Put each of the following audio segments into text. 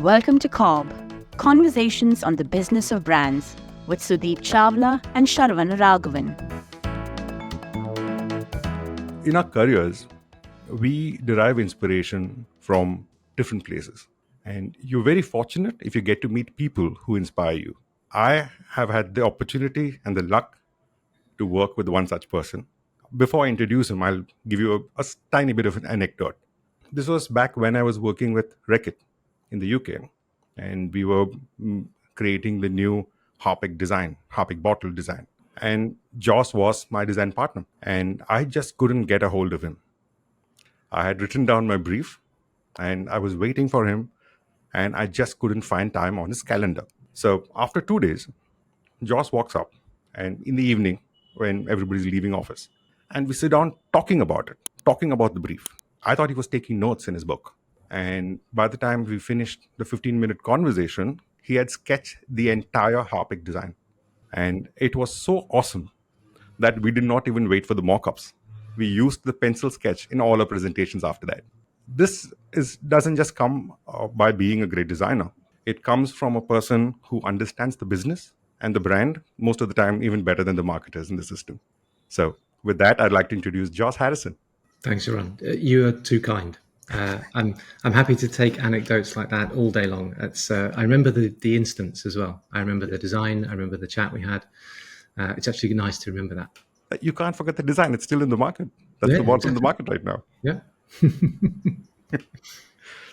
Welcome to CoBB, Conversations on the Business of Brands with Sudeep Chawla and Sharan Raghavan. In our careers, we derive inspiration from different places. And you're very fortunate if you get to meet people who inspire you. I have had the opportunity and the luck to work with one such person. Before I introduce him, I'll give you a tiny bit of an anecdote. This was back when I was working with Reckitt in the UK, and we were creating the new Harpic bottle design. And Jos was my design partner, and I just couldn't get a hold of him. I had written down my brief, and I was waiting for him, and I just couldn't find time on his calendar. So after 2 days, Jos walks up, and in the evening, when everybody's leaving office, and we sit down talking about it, talking about the brief. I thought he was taking notes in his book. And by the time we finished the 15-minute conversation, he had sketched the entire Harpic design. And it was so awesome that we did not even wait for the mock-ups. We used the pencil sketch in all our presentations after that. This doesn't just come by being a great designer. It comes from a person who understands the business and the brand, most of the time even better than the marketers in the system. So with that, I'd like to introduce Jos Harrison. Thanks, Sharan. You are too kind. I'm happy to take anecdotes like that all day long. I remember the instance as well. I remember the design. I remember the chat we had. It's actually nice to remember that. You can't forget the design. It's still in the market. That's the bottle in the market right now. Yeah.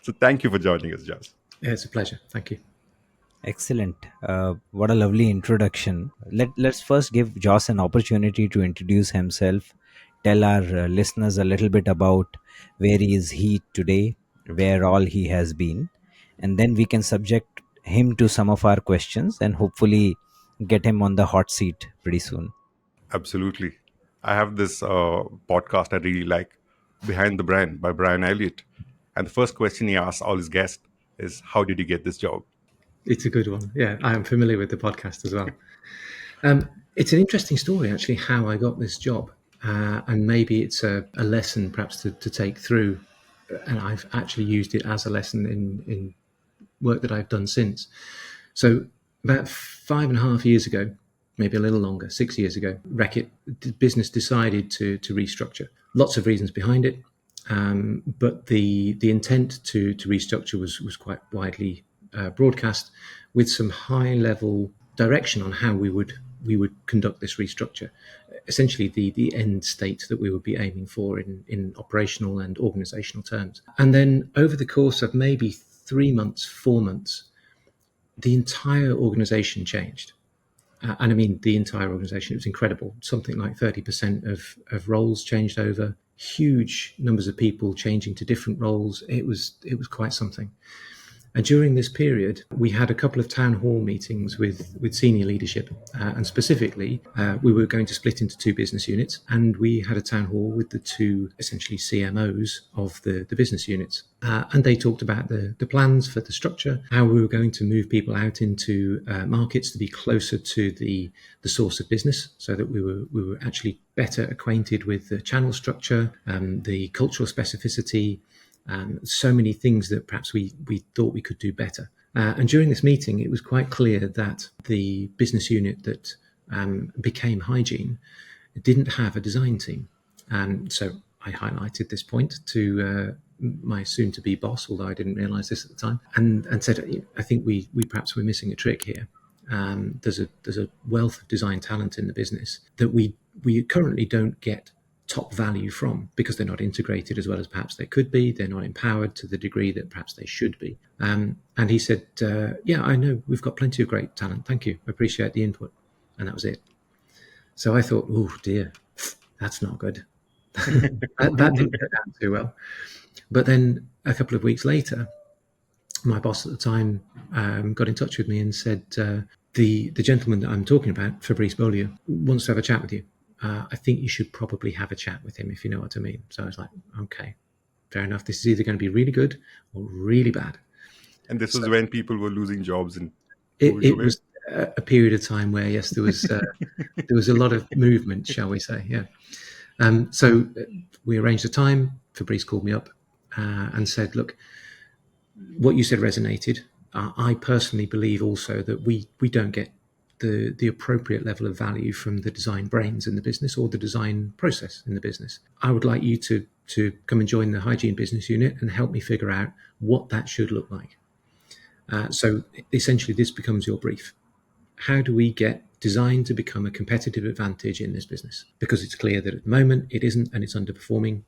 So thank you for joining us, Jos. Yeah, it's a pleasure. Thank you. Excellent. What a lovely introduction. Let's first give Jos an opportunity to introduce himself, tell our listeners a little bit about where is he today, where all he has been, and then we can subject him to some of our questions and hopefully get him on the hot seat pretty soon. Absolutely. I have this podcast I really like, Behind the Brand by Brian Elliott. And the first question he asks all his guests is, how did you get this job? It's a good one. Yeah, I am familiar with the podcast as well. It's an interesting story, actually, how I got this job. And maybe it's a lesson perhaps to take through. And I've actually used it as a lesson in work that I've done since. So about 5.5 years ago, maybe a little longer, 6 years ago, Reckitt business decided to restructure. Lots of reasons behind it. But the intent to restructure was quite widely broadcast, with some high level direction on how we would conduct this restructure. Essentially the end state that we would be aiming for in operational and organizational terms. And then over the course of maybe 3 months, 4 months, the entire organization changed. And I mean, the entire organization, it was incredible. Something like 30% of roles changed over, huge numbers of people changing to different roles. It was quite something. And during this period, we had a couple of town hall meetings with senior leadership. And specifically, we were going to split into 2 business units. And we had a town hall with the 2 essentially CMOs of the business units. And they talked about the plans for the structure, how we were going to move people out into markets to be closer to the source of business, so that we were actually better acquainted with the channel structure, the cultural specificity, so many things that perhaps we thought we could do better. And during this meeting, it was quite clear that the business unit that became hygiene didn't have a design team. So I highlighted this point to my soon-to-be boss, although I didn't realise this at the time, and said, I think we perhaps we're missing a trick here. There's a wealth of design talent in the business that we currently don't get top value from, because they're not integrated as well as perhaps they could be. They're not empowered to the degree that perhaps they should be. And he said, yeah, I know, we've got plenty of great talent. Thank you. Appreciate the input. And that was it. So I thought, oh dear, that's not good. that didn't go down too well. But then a couple of weeks later, my boss at the time got in touch with me and said, the gentleman that I'm talking about, Fabrice Beaulieu, wants to have a chat with you. I think you should probably have a chat with him, if you know what I mean. So I was like, okay, fair enough. This is either going to be really good or really bad. And this was when people were losing jobs. And it was a period of time where, yes, there was a lot of movement, shall we say. Yeah. So we arranged a time. Fabrice called me up. and said, look, what you said resonated. I personally believe also that we don't get the appropriate level of value from the design brains in the business or the design process in the business. I would like you to come and join the hygiene business unit and help me figure out what that should look like. So essentially, this becomes your brief. How do we get design to become a competitive advantage in this business? Because it's clear that at the moment it isn't, and it's underperforming,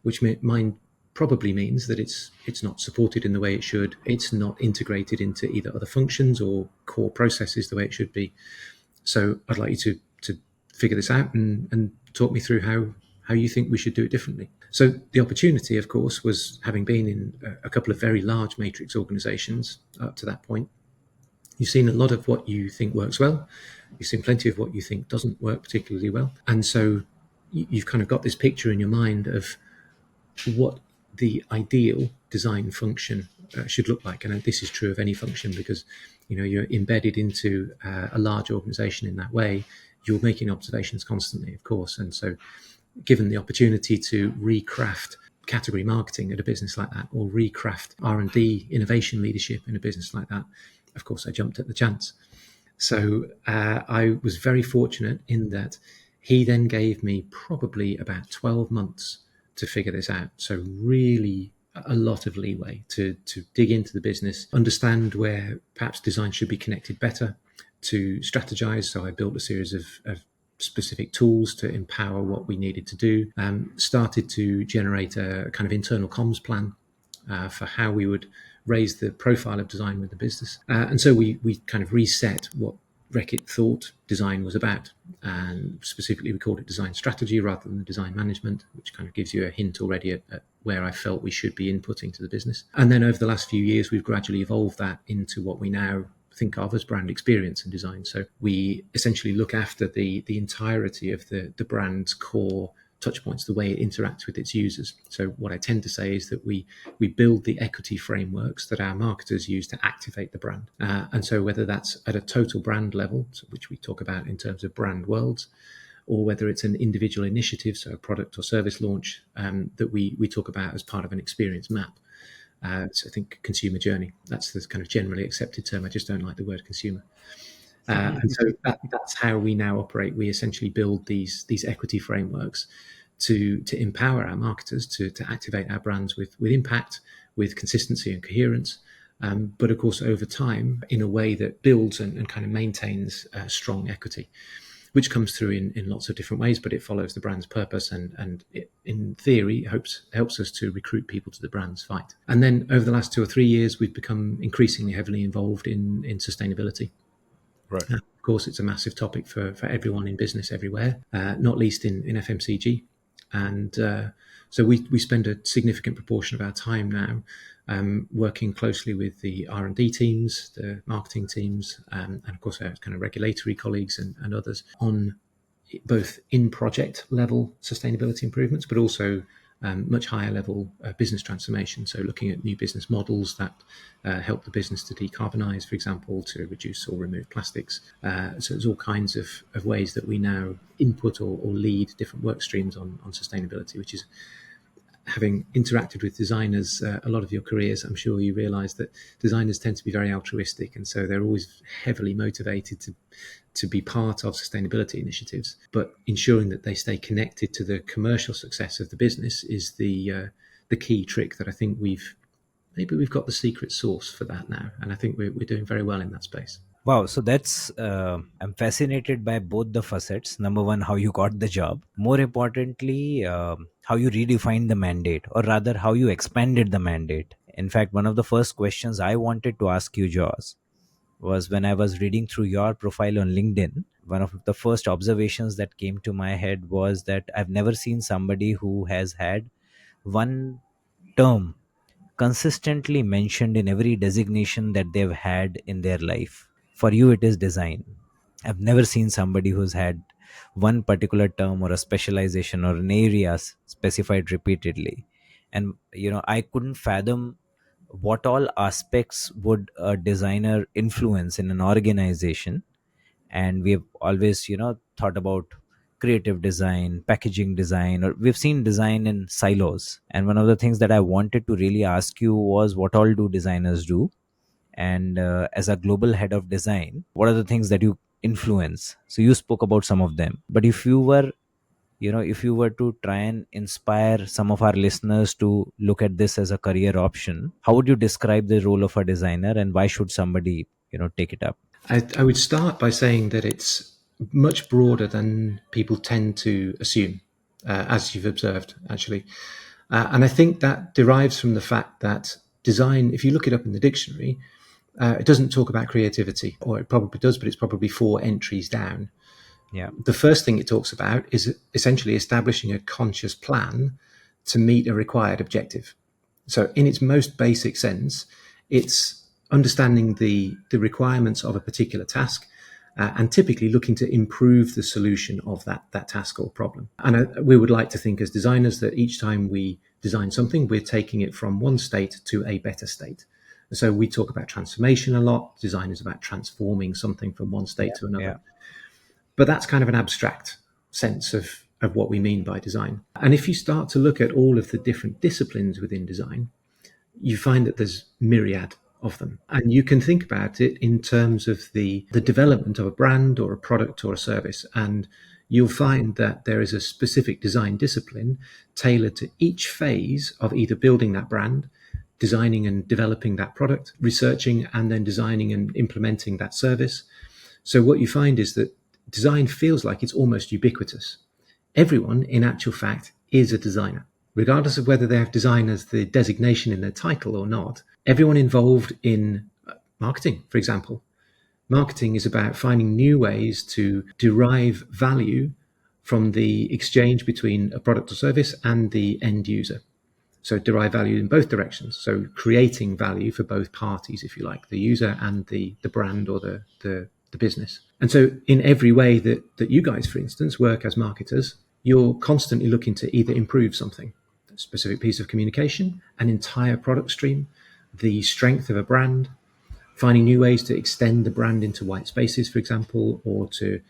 which mine probably means that it's not supported in the way it should. It's not integrated into either other functions or core processes the way it should be. So I'd like you to figure this out and talk me through how you think we should do it differently. So the opportunity, of course, was having been in a couple of very large matrix organizations up to that point. You've seen a lot of what you think works well. You've seen plenty of what you think doesn't work particularly well. And so you've kind of got this picture in your mind of what the ideal design function should look like. And this is true of any function because, you're embedded into a large organization in that way. You're making observations constantly, of course. And so given the opportunity to recraft category marketing at a business like that, or recraft R&D innovation leadership in a business like that, of course, I jumped at the chance. So I was very fortunate in that he then gave me probably about 12 months to figure this out. So really a lot of leeway to dig into the business, understand where perhaps design should be connected better, to strategize. So I built a series of specific tools to empower what we needed to do, started to generate a kind of internal comms plan for how we would raise the profile of design with the business. And so we kind of reset what Reckitt thought design was about. And specifically, we called it design strategy rather than design management, which kind of gives you a hint already at where I felt we should be inputting to the business. And then over the last few years, we've gradually evolved that into what we now think of as brand experience and design. So we essentially look after the entirety of the brand's core touch points, the way it interacts with its users. So what I tend to say is that we build the equity frameworks that our marketers use to activate the brand. And so whether that's at a total brand level, which we talk about in terms of brand worlds, or whether it's an individual initiative, so a product or service launch that we talk about as part of an experience map. So I think consumer journey, that's the kind of generally accepted term. I just don't like the word consumer. And so that's how we now operate. We essentially build these equity frameworks to empower our marketers to activate our brands with impact, with consistency and coherence, but of course over time in a way that builds and kind of maintains strong equity, which comes through in lots of different ways, but it follows the brand's purpose and it, in theory, helps us to recruit people to the brand's fight. And then over the last 2 or 3 years, we've become increasingly heavily involved in sustainability. Right. Of course, it's a massive topic for everyone in business everywhere, not least in FMCG. And so we spend a significant proportion of our time now working closely with the R&D teams, the marketing teams, and of course our kind of regulatory colleagues and others on both in-project level sustainability improvements, but also much higher level business transformation. So looking at new business models that help the business to decarbonize, for example, to reduce or remove plastics. So there's all kinds of ways that we now input or lead different work streams on sustainability, which is, having interacted with designers a lot of your careers, I'm sure you realize that designers tend to be very altruistic, and so they're always heavily motivated to be part of sustainability initiatives. But ensuring that they stay connected to the commercial success of the business is the key trick that I think we've got the secret sauce for that now, and I think we're doing very well in that space. Wow, so that's I'm fascinated by both the facets. Number one, how you got the job. More importantly, how you redefined the mandate, or rather, how you expanded the mandate. In fact, one of the first questions I wanted to ask you, Jos, was when I was reading through your profile on LinkedIn. One of the first observations that came to my head was that I've never seen somebody who has had one term consistently mentioned in every designation that they've had in their life. For you, it is design. I've never seen somebody who's had one particular term or a specialization or an area specified repeatedly. And, I couldn't fathom what all aspects would a designer influence in an organization. And we've always, thought about creative design, packaging design, or we've seen design in silos. And one of the things that I wanted to really ask you was, what all do designers do? And as a global head of design, what are the things that you influence? So you spoke about some of them, but if you were to try and inspire some of our listeners to look at this as a career option, how would you describe the role of a designer, and why should somebody take it up? I would start by saying that it's much broader than people tend to assume, as you've observed, actually. And I think that derives from the fact that design, if you look it up in the dictionary, it doesn't talk about creativity, or it probably does, but it's probably 4 entries down. Yeah. The first thing it talks about is essentially establishing a conscious plan to meet a required objective. So in its most basic sense, it's understanding the requirements of a particular task, and typically looking to improve the solution of that task or problem. And we would like to think as designers that each time we design something, we're taking it from one state to a better state. So we talk about transformation a lot. Design is about transforming something from one state to another. Yeah. But that's kind of an abstract sense of what we mean by design. And if you start to look at all of the different disciplines within design, you find that there's myriad of them. And you can think about it in terms of the development of a brand or a product or a service. And you'll find that there is a specific design discipline tailored to each phase of either building that brand, designing and developing that product, researching and then designing and implementing that service. So what you find is that design feels like it's almost ubiquitous. Everyone, in actual fact, is a designer, regardless of whether they have design as the designation in their title or not. Everyone involved in marketing, for example. Marketing is about finding new ways to derive value from the exchange between a product or service and the end user. So derive value in both directions. So creating value for both parties, if you like, the user and the brand or the business. And so in every way that you guys, for instance, work as marketers, you're constantly looking to either improve something, a specific piece of communication, an entire product stream, the strength of a brand, finding new ways to extend the brand into white spaces, for example, or to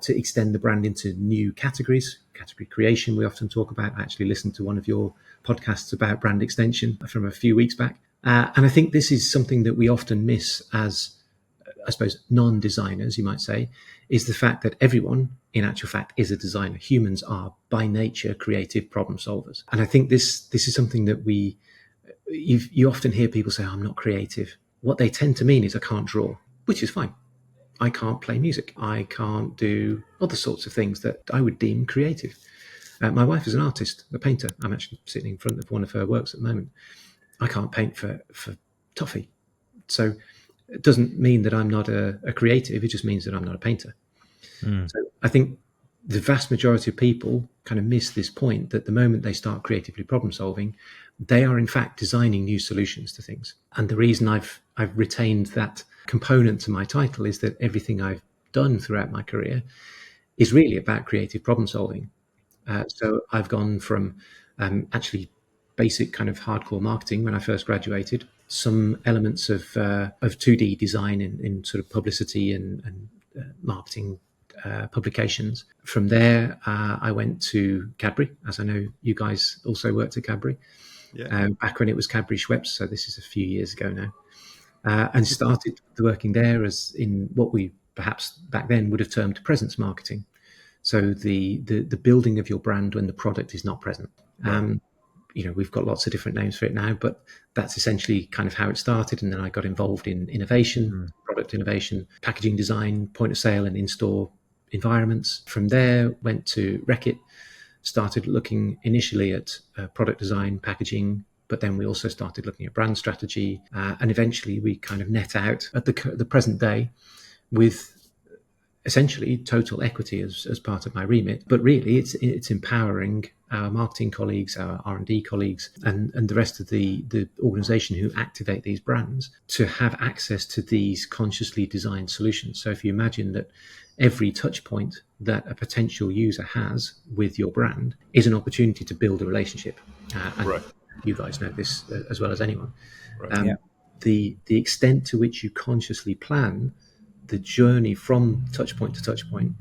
extend the brand into new categories. Category creation, we often talk about. I actually listened to one of your podcasts about brand extension from a few weeks back. And I think this is something that we often miss as, I suppose, non-designers, you might say, is the fact that everyone, in actual fact, is a designer. Humans are, by nature, creative problem solvers. And I think this is something that you often hear people say, oh, I'm not creative. What they tend to mean is I can't draw, which is fine. I can't play music. I can't do other sorts of things that I would deem creative. My wife is an artist, a painter. I'm actually sitting in front of one of her works at the moment. I can't paint for toffee. So it doesn't mean that I'm not a creative. It just means that I'm not a painter. So I think the vast majority of people kind of miss this point that the moment they start creatively problem solving, they are in fact designing new solutions to things. And the reason I've retained that component to my title is that everything I've done throughout my career is really about creative problem solving. So I've gone from actually basic kind of hardcore marketing when I first graduated, some elements of 2D design in sort of publicity and marketing publications. From there, I went to Cadbury, as I know you guys also worked at Cadbury, back when it was Cadbury Schweppes, so this is a few years ago now, and started working there as in what we perhaps back then would have termed presence marketing. So the building of your brand when the product is not present. We've got lots of different names for it now, but that's essentially kind of how it started. And then I got involved in innovation, product innovation, packaging design, point of sale and in-store environments. From there, went to Reckitt, started looking initially at product design, packaging, but then we also started looking at brand strategy. And eventually we kind of net out at the present day with essentially total equity as part of my remit. But really it's empowering our marketing colleagues, our R&D colleagues, and the rest of the organization who activate these brands to have access to these consciously designed solutions. So if you imagine that every touch point that a potential user has with your brand is an opportunity to build a relationship. And you guys know this as well as anyone. The extent to which you consciously plan the journey from touch point to touch point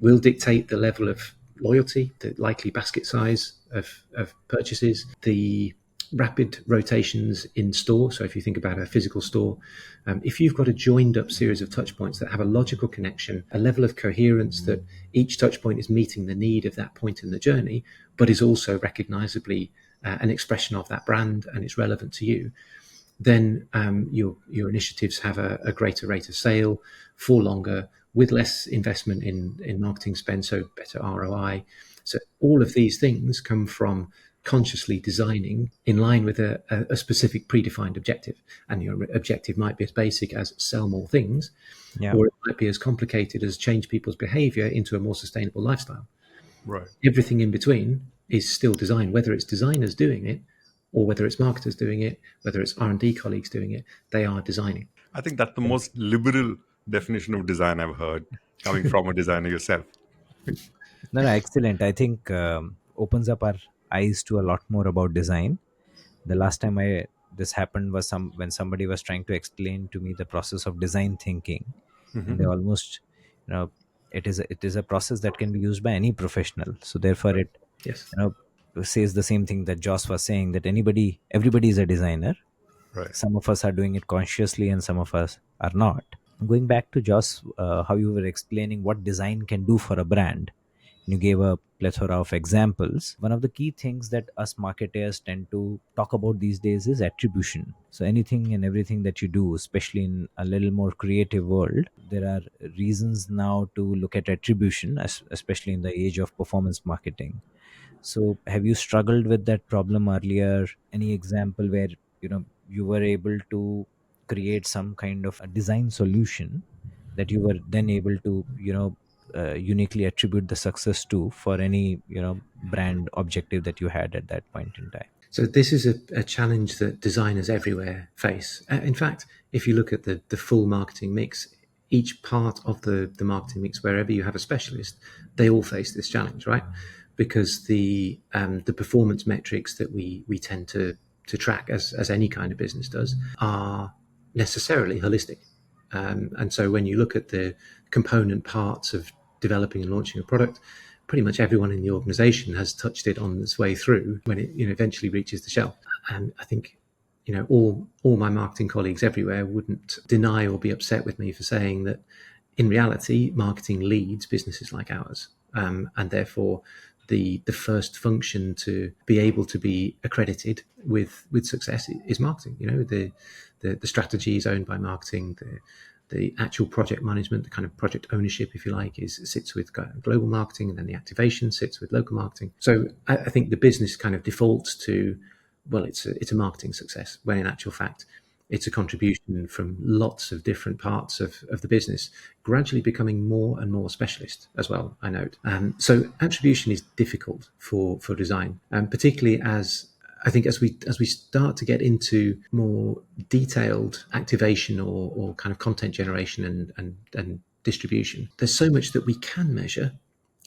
will dictate the level of loyalty, the likely basket size of purchases, the rapid rotations in store. So if you think about a physical store, if you've got a joined up series of touch points that have a logical connection, a level of coherence that each touch point is meeting the need of that point in the journey, but is also recognizably an expression of that brand and it's relevant to you, then your initiatives have a greater rate of sale for longer with less investment in marketing spend, so better ROI. So all of these things come from consciously designing in line with a specific predefined objective. And your objective might be as basic as sell more things, Yeah. or it might be as complicated as change people's behavior into a more sustainable lifestyle. Right. Everything in between is still design, whether it's designers doing it or whether it's marketers doing it, whether it's R&D colleagues doing it, they are designing. I think that's the most liberal definition of design I've heard, coming from a designer yourself. No, no, excellent. I think opens up our eyes to a lot more about design. The last time this happened was when somebody was trying to explain to me the process of design thinking, and they almost, it is a process that can be used by any professional. So therefore, it Yes. says the same thing that Jos was saying, that everybody is a designer. Right. Some of us are doing it consciously, and some of us are not. Going back to Jos, how you were explaining what design can do for a brand, you gave a plethora of examples. One of the key things that us marketers tend to talk about these days is attribution. So anything and everything that you do, especially in a little more creative world, there are reasons now to look at attribution, especially in the age of performance marketing. So have you struggled with that problem earlier? Any example where you were able to create some kind of a design solution that you were then able to uniquely attribute the success to for any brand objective that you had at that point in time? So this is a challenge that designers everywhere face. In fact, if you look at the full marketing mix, each part of the marketing mix, wherever you have a specialist, they all face this challenge, right? Because the performance metrics that we tend to track, as any kind of business does, are necessarily holistic. And so when you look at the component parts of developing and launching a product, pretty much everyone in the organization has touched it on its way through when it eventually reaches the shelf. And I think all my marketing colleagues everywhere wouldn't deny or be upset with me for saying that in reality, marketing leads businesses like ours, and therefore the first function to be able to be accredited with success is marketing. The strategy is owned by marketing. The actual project management, the kind of project ownership, if you like, sits with global marketing, and then the activation sits with local marketing. So I think the business kind of defaults to, well, it's a marketing success, when in actual fact, it's a contribution from lots of different parts of the business, gradually becoming more and more specialist as well, I note. So attribution is difficult for design, particularly as we start to get into more detailed activation or kind of content generation and distribution. There's so much that we can measure,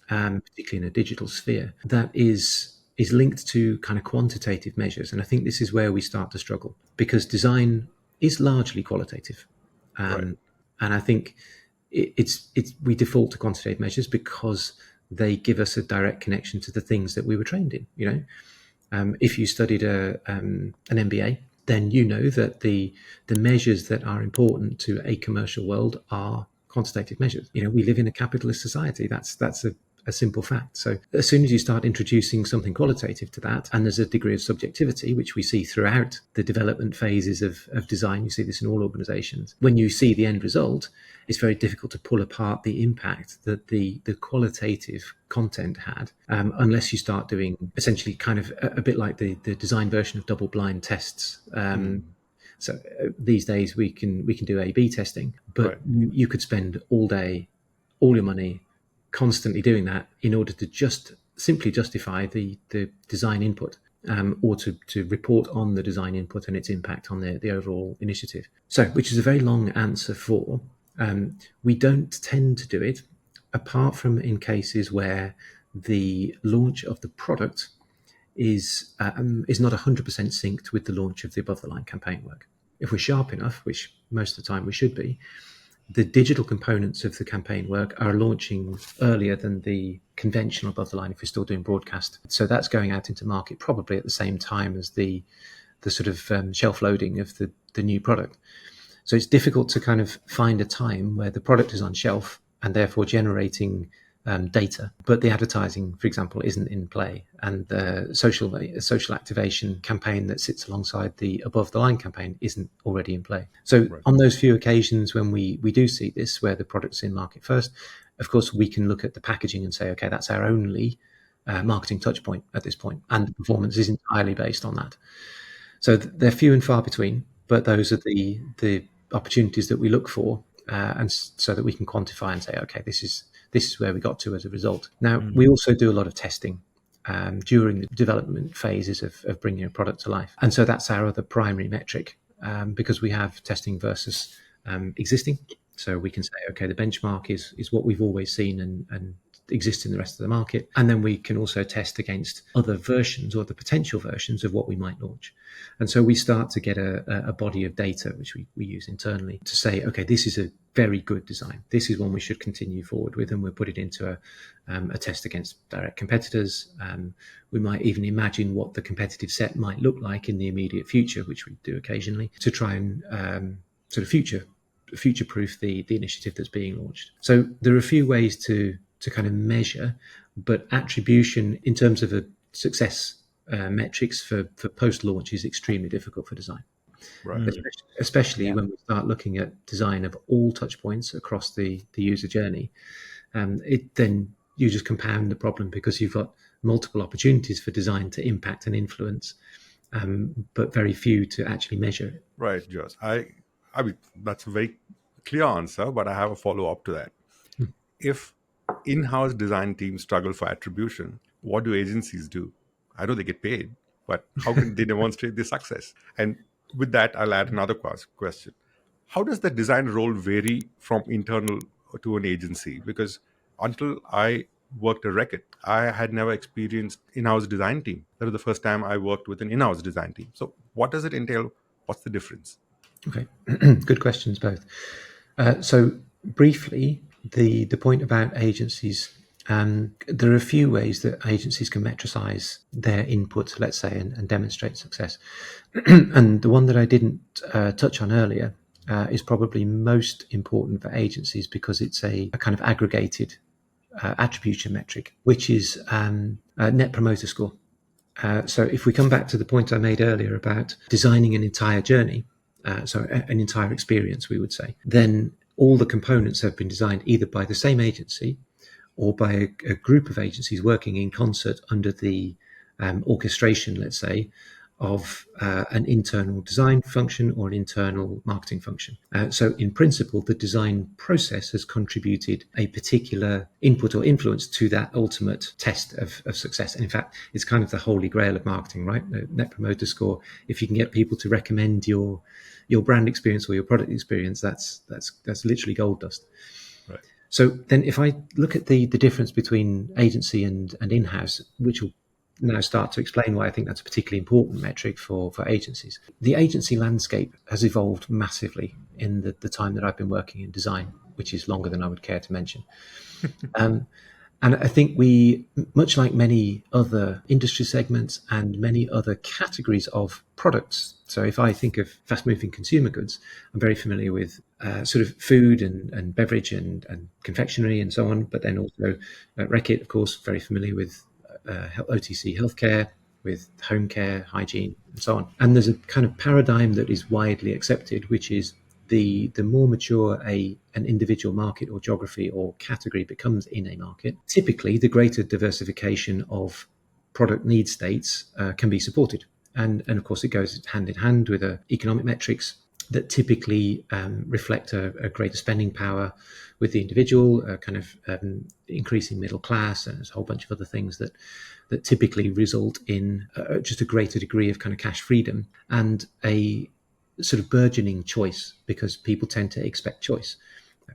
particularly in a digital sphere, that is linked to kind of quantitative measures. And I think this is where we start to struggle, because design is largely qualitative. Right. And I think we default to quantitative measures because they give us a direct connection to the things that we were trained in. If you studied an MBA, then you know that the measures that are important to a commercial world are quantitative measures. We live in a capitalist society. That's a simple fact. So as soon as you start introducing something qualitative to that, and there's a degree of subjectivity, which we see throughout the development phases of design, you see this in all organizations. When you see the end result, it's very difficult to pull apart the impact that the qualitative content had, unless you start doing essentially kind of a bit like the design version of double-blind tests. So these days we can do A/B testing, but Right. you could spend all day, all your money, constantly doing that in order to just simply justify the design input, or to report on the design input and its impact on the overall initiative. So, which is a very long answer for, we don't tend to do it, apart from in cases where the launch of the product is not 100% synced with the launch of the above the line campaign work. If we're sharp enough, which most of the time we should be, the digital components of the campaign work are launching earlier than the conventional above the line if we're still doing broadcast. So that's going out into market probably at the same time as the sort of shelf loading of the new product. So it's difficult to kind of find a time where the product is on shelf and therefore generating data, but the advertising, for example, isn't in play, and the social activation campaign that sits alongside the above the line campaign isn't already in play. So on those few occasions when we do see this, where the product's in market first, of course we can look at the packaging and say, okay, that's our only marketing touch point at this point, and the performance is entirely based on that. So they're few and far between, but those are the opportunities that we look for, and so that we can quantify and say, okay, this is where we got to as a result. Now, we also do a lot of testing during the development phases of bringing a product to life. And so that's our other primary metric, because we have testing versus existing. So we can say, okay, the benchmark is what we've always seen and exists in the rest of the market. And then we can also test against other versions or the potential versions of what we might launch. And so we start to get a body of data, which we use internally to say, okay, this is a very good design. This is one we should continue forward with, and we'll put it into a test against direct competitors. We might even imagine what the competitive set might look like in the immediate future, which we do occasionally, to try and sort of future-proof the initiative that's being launched. So there are a few ways to kind of measure, but attribution in terms of a success metrics for post-launch is extremely difficult for design. Right. Especially when we start looking at design of all touch points across the user journey. Then you just compound the problem because you've got multiple opportunities for design to impact and influence, but very few to actually measure it. Right, Jos. I mean, that's a very clear answer, but I have a follow-up to that. If in-house design teams struggle for attribution, what do agencies do? I know they get paid, but how can they demonstrate their success? And with that, I'll add another question. How does the design role vary from internal to an agency? Because until I worked at Reckitt, I had never experienced in-house design team. That was the first time I worked with an in-house design team. So what does it entail? What's the difference? Okay, good questions both. So briefly, the point about agencies, there are a few ways that agencies can metricize their input, let's say, and demonstrate success. And the one that I didn't touch on earlier is probably most important for agencies because it's a kind of aggregated attribution metric, which is a net promoter score. So if we come back to the point I made earlier about designing an entire journey, so an entire experience, we would say, then all the components have been designed either by the same agency or by a group of agencies working in concert under the orchestration, let's say, of an internal design function or an internal marketing function. So in principle, the design process has contributed a particular input or influence to that ultimate test of success. And in fact, it's kind of the holy grail of marketing, right? The Net Promoter Score. If you can get people to recommend your brand experience or your product experience, that's literally gold dust. Right. So then if I look at the difference between agency and in-house, which will now start to explain why I think that's a particularly important metric for agencies. The agency landscape has evolved massively in the time that I've been working in design, which is longer than I would care to mention. And I think we, much like many other industry segments and many other categories of products, so if I think of fast-moving consumer goods, I'm very familiar with sort of food and beverage and confectionery and so on, but then also Reckitt, of course, very familiar with OTC healthcare, with home care, hygiene, and so on. And there's a kind of paradigm that is widely accepted, which is the more mature an individual market or geography or category becomes in a market, typically the greater diversification of product need states can be supported. And of course, it goes hand in hand with economic metrics that typically reflect a greater spending power with the individual, kind of increasing middle class, and there's a whole bunch of other things that typically result in just a greater degree of kind of cash freedom and a sort of burgeoning choice, because people tend to expect choice.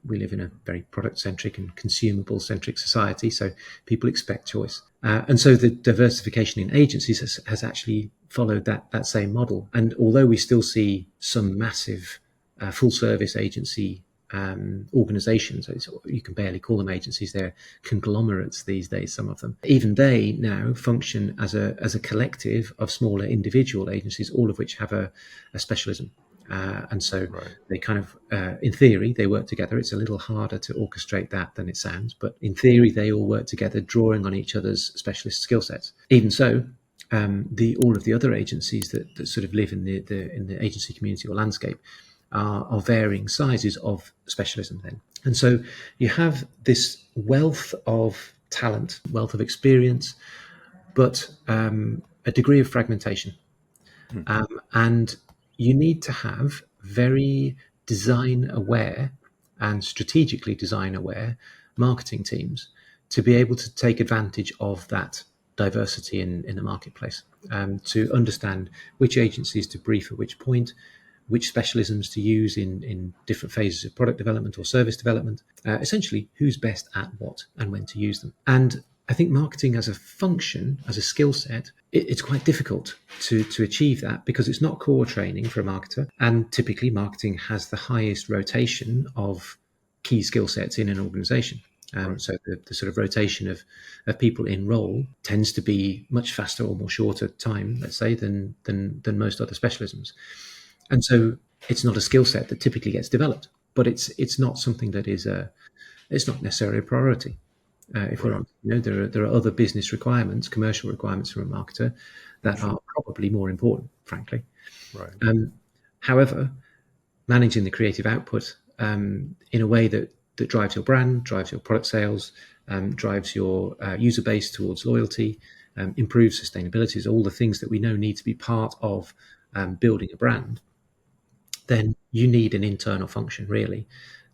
We live in a very product-centric and consumable-centric society, so people expect choice. And so the diversification in agencies has actually followed that same model. And although we still see some massive full-service agency organizations. You can barely call them agencies. They're conglomerates these days, some of them. Even they now function as a collective of smaller individual agencies, all of which have a specialism. And so they kind of, in theory, they work together. It's a little harder to orchestrate that than it sounds, but in theory, they all work together, drawing on each other's specialist skill sets. Even so, all of the other agencies that sort of live in the agency community or landscape are varying sizes of specialism then. And so you have this wealth of talent, wealth of experience, but a degree of fragmentation. And you need to have very design aware and strategically design aware marketing teams to be able to take advantage of that diversity in the marketplace, to understand which agencies to brief at which point, which specialisms to use in different phases of product development or service development, essentially who's best at what and when to use them. And I think marketing as a function, as a skill set, it's quite difficult to achieve that because it's not core training for a marketer. And typically marketing has the highest rotation of key skill sets in an organization. So the sort of rotation of people in role tends to be much faster or more shorter time, let's say, than most other specialisms. And so it's not a skill set that typically gets developed, but it's not something that is it's not necessarily a priority. If we're on, there are other business requirements, commercial requirements from a marketer that are probably more important, frankly. However, managing the creative output in a way that drives your brand, drives your product sales, drives your user base towards loyalty, improves sustainability, is all the things that we know need to be part of building a brand. Then you need an internal function really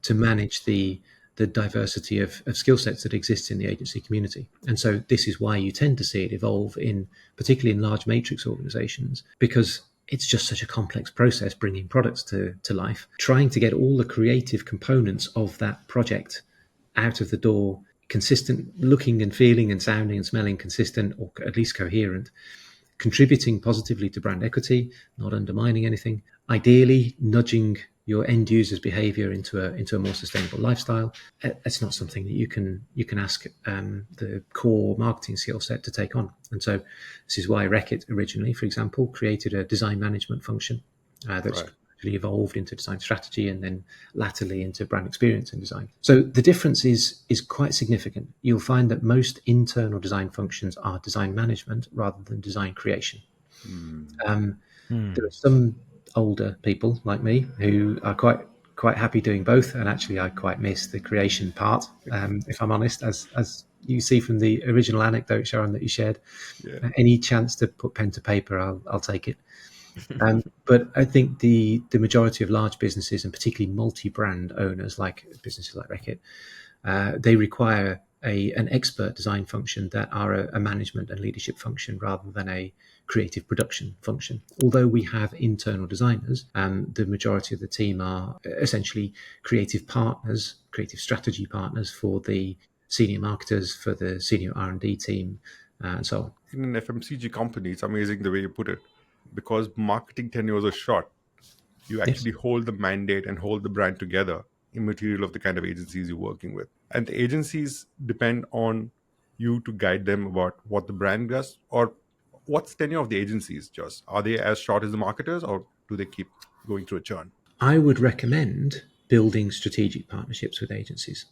to manage the diversity of skill sets that exists in the agency community. And so this is why you tend to see it evolve particularly in large matrix organizations, because it's just such a complex process bringing products to life, trying to get all the creative components of that project out of the door, consistent, looking and feeling and sounding and smelling consistent, or at least coherent, contributing positively to brand equity, not undermining anything, ideally nudging your end user's behavior into a more sustainable lifestyle. It's not something that you can ask the core marketing skill set to take on. And so this is why Reckitt originally, for example, created a design management function that's actually evolved into design strategy and then latterly into brand experience and design. So the difference is quite significant. You'll find that most internal design functions are design management rather than design creation. There are some older people like me who are quite happy doing both, and actually I quite miss the creation part, if I'm honest, as you see from the original anecdote, Sharan, that you shared. Any chance to put pen to paper, I'll take it. But I think the majority of large businesses, and particularly multi-brand owners like businesses like Reckitt, they require an expert design function that are a management and leadership function rather than a creative production function. Although we have internal designers, the majority of the team are essentially creative partners, creative strategy partners for the senior marketers, for the senior R&D team, and so on. In an FMCG company, it's amazing the way you put it, because marketing tenures are short. You actually hold the mandate and hold the brand together, immaterial of the kind of agencies you're working with. And the agencies depend on you to guide them about what the brand does. Or what's the tenure of the agencies, Jos? Are they as short as the marketers, or do they keep going through a churn? I would recommend building strategic partnerships with agencies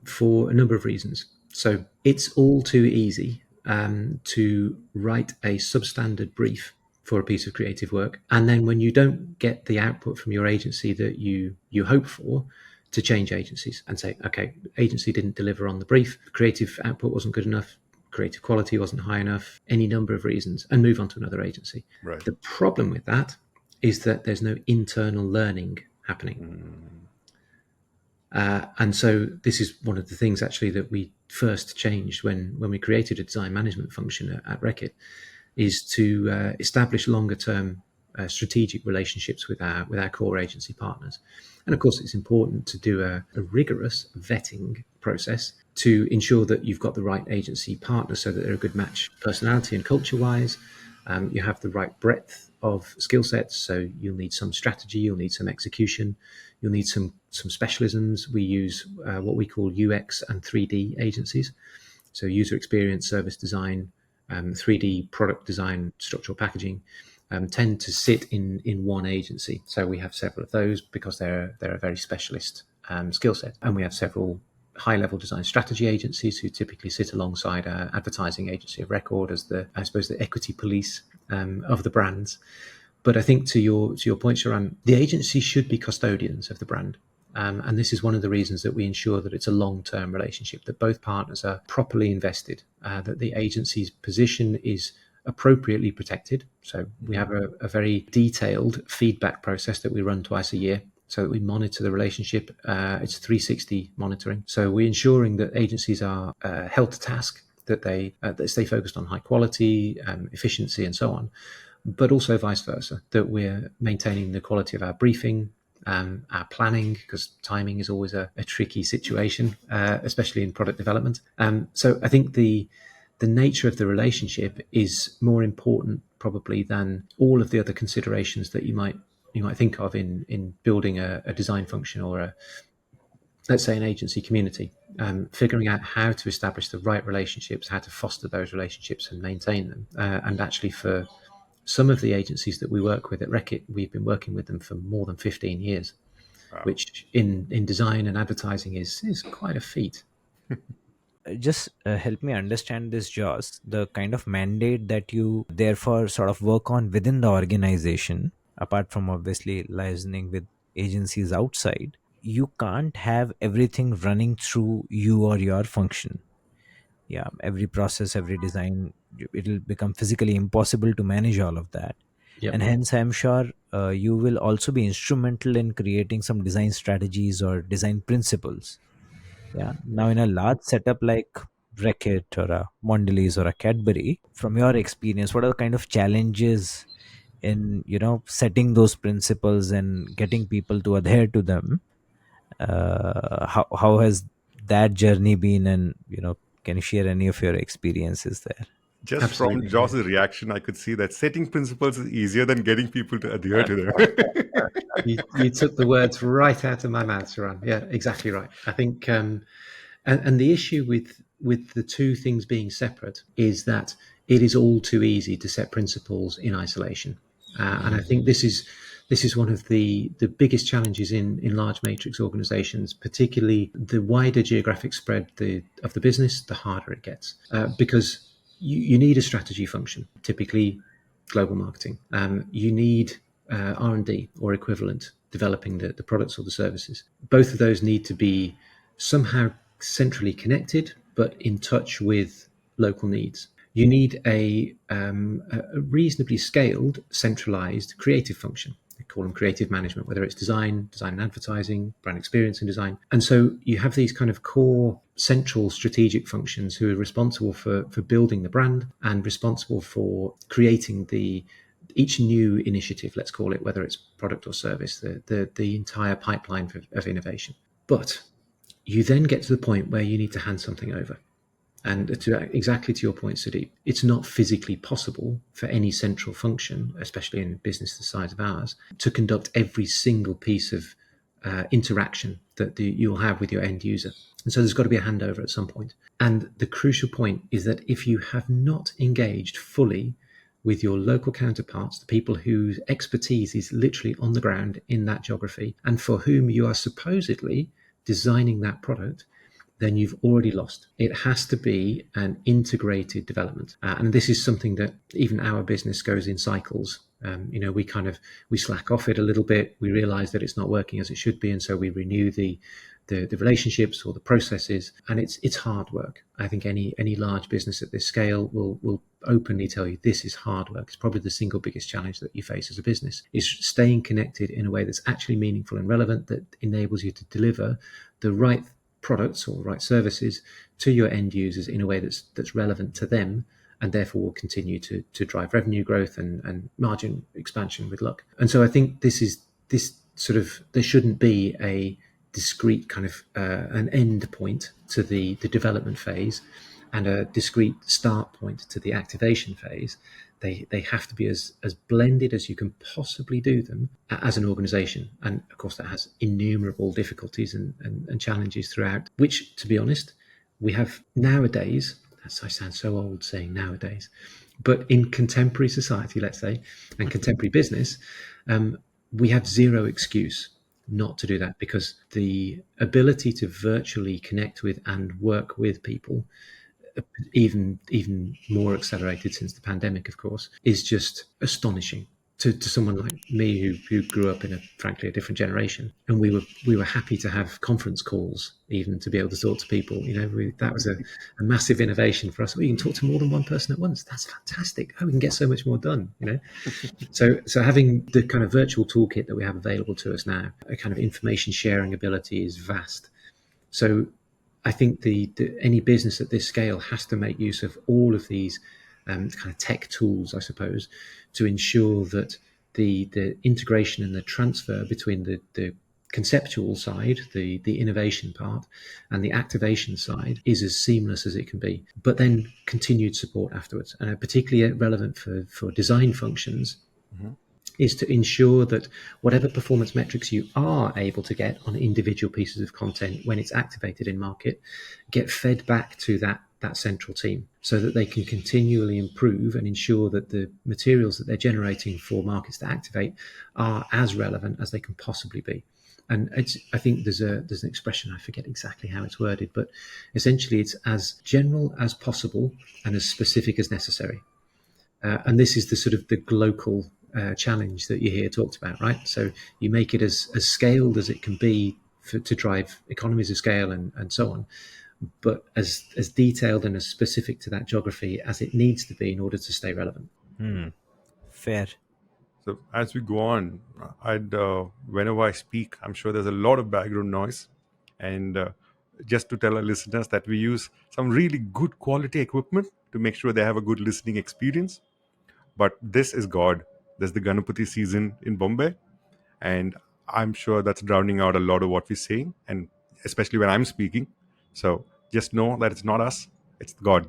for a number of reasons. So it's all too easy to write a substandard brief for a piece of creative work, and then when you don't get the output from your agency that you hope for, to change agencies and say, okay, agency didn't deliver on the brief, creative output wasn't good enough, creative quality wasn't high enough, any number of reasons, and move on to another agency. The problem with that is that there's no internal learning happening. And so this is one of the things actually that we first changed when we created a design management function at Reckitt, is to establish longer term strategic relationships with our core agency partners. And of course, it's important to do a rigorous vetting process to ensure that you've got the right agency partner so that they're a good match personality and culture-wise. You have the right breadth of skill sets, so you'll need some strategy, you'll need some execution, You'll need some specialisms. We use what we call UX and 3D agencies. So user experience, service design, 3D product design, structural packaging, tend to sit in one agency. So we have several of those because they're a very specialist skill set. And we have several high-level design strategy agencies who typically sit alongside our advertising agency of record as the equity police of the brands. But I think to your point, Sharan, the agency should be custodians of the brand. And this is one of the reasons that we ensure that it's a long-term relationship, that both partners are properly invested, that the agency's position is appropriately protected. So we have a very detailed feedback process that we run twice a year, so that we monitor the relationship. It's 360 monitoring. So we're ensuring that agencies are held to task, that they stay focused on high quality, efficiency, and so on, but also vice versa, that we're maintaining the quality of our briefing, our planning, because timing is always a tricky situation, especially in product development. So I think the nature of the relationship is more important probably than all of the other considerations that you might think of in building a design function or let's say an agency community. Figuring out how to establish the right relationships, how to foster those relationships and maintain them. And actually for some of the agencies that we work with at Reckitt, we've been working with them for more than 15 years, which in design and advertising is quite a feat. Just help me understand this, Joss. The kind of mandate that you therefore sort of work on within the organization, apart from obviously liaising with agencies outside, you can't have everything running through you or your function. Yeah, every process, every design, it'll become physically impossible to manage all of that. Yep. And hence, I'm sure you will also be instrumental in creating some design strategies or design principles. Yeah. Now, in a large setup like Reckitt or a Mondelez or a Cadbury, from your experience, what are the kind of challenges in setting those principles and getting people to adhere to them? How has that journey been? And can you share any of your experiences there? Just from Absolutely. Jos's reaction, I could see that setting principles is easier than getting people to adhere to them. You took the words right out of my mouth, Sharan. Yeah, exactly right. I think, and the issue with the two things being separate is that it is all too easy to set principles in isolation, and I think this is one of the biggest challenges in large matrix organizations, particularly the wider geographic spread of the business, the harder it gets, because you need a strategy function, typically global marketing. You need R&D or equivalent developing the products or the services. Both of those need to be somehow centrally connected, but in touch with local needs. You need a reasonably scaled, centralized creative function. They call them creative management, whether it's design and advertising, brand experience and design. And so you have these kind of core central strategic functions who are responsible for building the brand and responsible for creating each new initiative, let's call it, whether it's product or service, the entire pipeline of innovation. But you then get to the point where you need to hand something over. And exactly to your point, Sudeep, it's not physically possible for any central function, especially in a business the size of ours, to conduct every single piece of interaction that you'll have with your end user. And so there's got to be a handover at some point. And the crucial point is that if you have not engaged fully with your local counterparts, the people whose expertise is literally on the ground in that geography, and for whom you are supposedly designing that product, then you've already lost. It has to be an integrated development. And this is something that even our business goes in cycles. We slack off it a little bit. We realize that it's not working as it should be. And so we renew the relationships or the processes. And it's hard work. I think any large business at this scale will openly tell you this is hard work. It's probably the single biggest challenge that you face as a business, is staying connected in a way that's actually meaningful and relevant, that enables you to deliver the right products or right services to your end users in a way that's relevant to them, and therefore will continue to drive revenue growth and margin expansion with luck. And so I think there shouldn't be a discrete kind of an end point to the development phase and a discrete start point to the activation phase. They have to be as blended as you can possibly do them as an organization. And of course, that has innumerable difficulties and challenges throughout, which, to be honest, we have nowadays. I sound so old saying nowadays, but in contemporary society, let's say, and contemporary business, we have zero excuse not to do that, because the ability to virtually connect with and work with people, even more accelerated since the pandemic, of course, is just astonishing to someone like me who grew up in frankly a different generation. And we were happy to have conference calls even to be able to talk to people. That was a massive innovation for us. You can talk to more than one person at once. That's fantastic. We can get so much more done. So having the kind of virtual toolkit that we have available to us now, a kind of information sharing ability, is vast. So I think any business at this scale has to make use of all of these kind of tech tools, I suppose, to ensure that the integration and the transfer between the conceptual side, the innovation part, and the activation side is as seamless as it can be. But then continued support afterwards, and particularly relevant for design functions. Mm-hmm. Is to ensure that whatever performance metrics you are able to get on individual pieces of content when it's activated in market get fed back to that central team, so that they can continually improve and ensure that the materials that they're generating for markets to activate are as relevant as they can possibly be. And I think there's an expression, I forget exactly how it's worded, but essentially it's as general as possible and as specific as necessary. And this is the sort of the global challenge that you hear talked about, right? So you make it as scaled as it can be to drive economies of scale and so on, but as detailed and as specific to that geography as it needs to be in order to stay relevant. Fair. So as we go on, whenever I speak, I'm sure there's a lot of background noise, and just to tell our listeners that we use some really good quality equipment to make sure they have a good listening experience. But this is God. There's the Ganapati season in Bombay, and I'm sure that's drowning out a lot of what we're saying, and especially when I'm speaking. So just know that it's not us, it's God.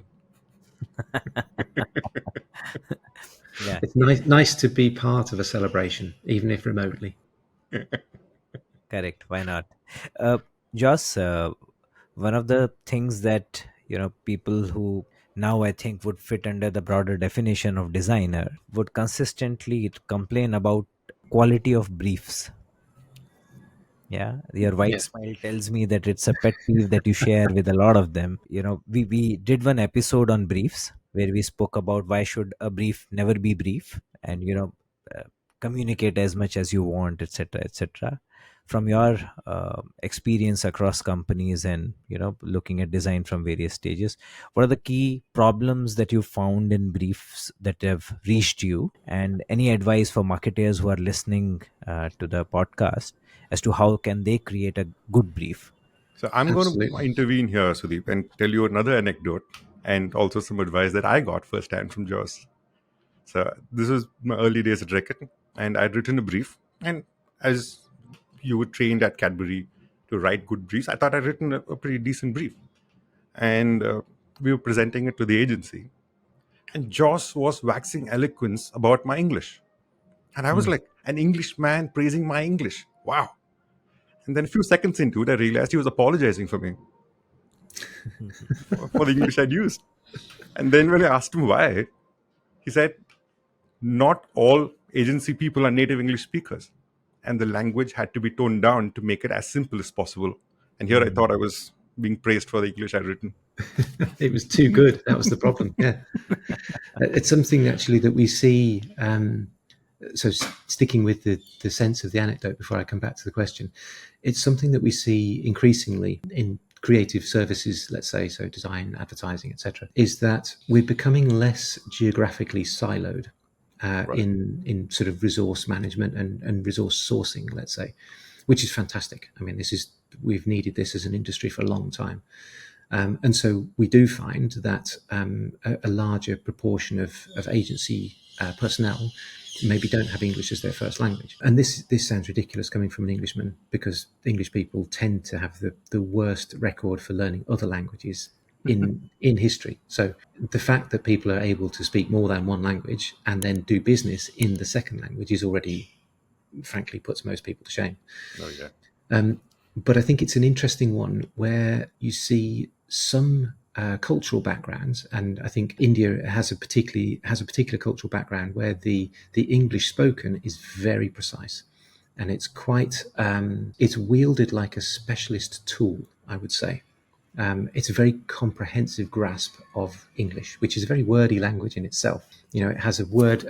Yeah. It's nice to be part of a celebration, even if remotely. Correct. Why not? Jos, one of the things that people who now I think would fit under the broader definition of designer would consistently complain about quality of briefs. Yeah, your white smile tells me that it's a pet peeve that you share with a lot of them. We did one episode on briefs where we spoke about why should a brief never be brief, and communicate as much as you want, etc., etc. From your experience across companies and looking at design from various stages, what are the key problems that you found in briefs that have reached you, and any advice for marketers who are listening to the podcast as to how can they create a good brief? So I'm going to intervene here, Sudeep, and tell you another anecdote and also some advice that I got firsthand from Jos. So this was my early days at Reckitt, and I'd written a brief. And as you were trained at Cadbury to write good briefs, I thought I'd written a pretty decent brief. And we were presenting it to the agency. And Jos was waxing eloquence about my English. And I was like, an Englishman praising my English. Wow. And then a few seconds into it, I realized he was apologizing for me for the English I'd used. And then when I asked him why, he said, not all agency people are native English speakers, and the language had to be toned down to make it as simple as possible. And here I thought I was being praised for the English I'd written. It was too good. That was the problem. Yeah. It's something actually that we see. So sticking with the sense of the anecdote before I come back to the question, it's something that we see increasingly in creative services, let's say, so design, advertising, etc., is that we're becoming less geographically siloed in sort of resource management and resource sourcing, let's say, which is fantastic. I mean, we've needed this as an industry for a long time. And so we do find that a larger proportion of agency personnel maybe don't have English as their first language. And this sounds ridiculous coming from an Englishman, because English people tend to have the worst record for learning other languages in history. So the fact that people are able to speak more than one language and then do business in the second language is already, frankly, puts most people to shame. Oh, yeah. But I think it's an interesting one where you see some cultural backgrounds, and I think India has a particular cultural background where the English spoken is very precise, and it's quite it's wielded like a specialist tool, I would say. It's a very comprehensive grasp of English, which is a very wordy language in itself. You know, it has a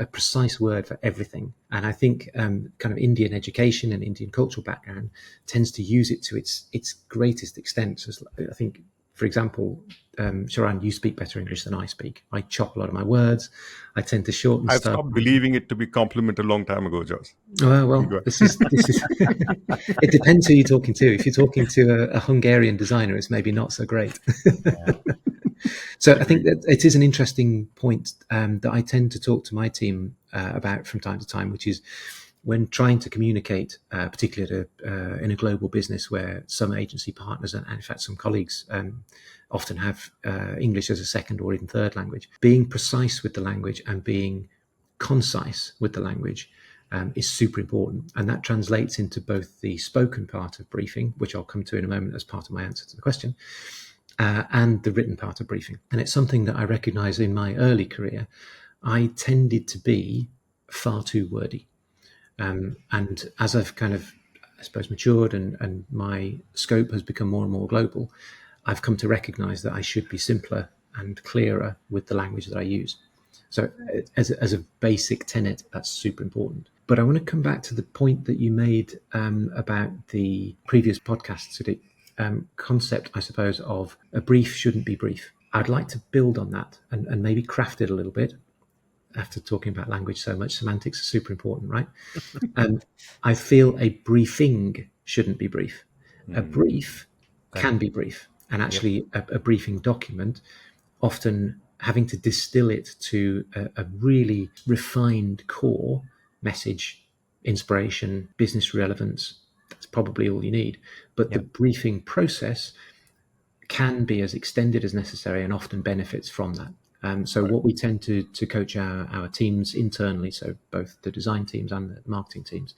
precise word for everything. And I think kind of Indian education and Indian cultural background tends to use it to its greatest extent. So I think, for example, Sharan, you speak better English than I speak. I chop a lot of my words. I tend to shorten I've stuff. stopped believing it to be compliment a long time ago, Jos. Well, this is it depends who you're talking to. If you're talking to a Hungarian designer, it's maybe not so great. So I think that it is an interesting point that I tend to talk to my team about from time to time, which is when trying to communicate, particularly in a global business where some agency partners and in fact some colleagues often have English as a second or even third language, being precise with the language and being concise with the language is super important. And that translates into both the spoken part of briefing, which I'll come to in a moment as part of my answer to the question, and the written part of briefing. And it's something that I recognize in my early career. I tended to be far too wordy. And as I've kind of, I suppose, matured and my scope has become more and more global, I've come to recognize that I should be simpler and clearer with the language that I use. So as a basic tenet, that's super important. But I want to come back to the point that you made about the previous podcast, Sudeep, concept, I suppose, of a brief shouldn't be brief. I'd like to build on that and maybe craft it a little bit. After talking about language so much, semantics are super important, right? And I feel a briefing shouldn't be brief. A brief can be brief. And actually a briefing document, often having to distill it to a really refined core message, inspiration, business relevance, that's probably all you need. But the briefing process can be as extended as necessary and often benefits from that. So what we tend to coach our teams internally, so both the design teams and the marketing teams,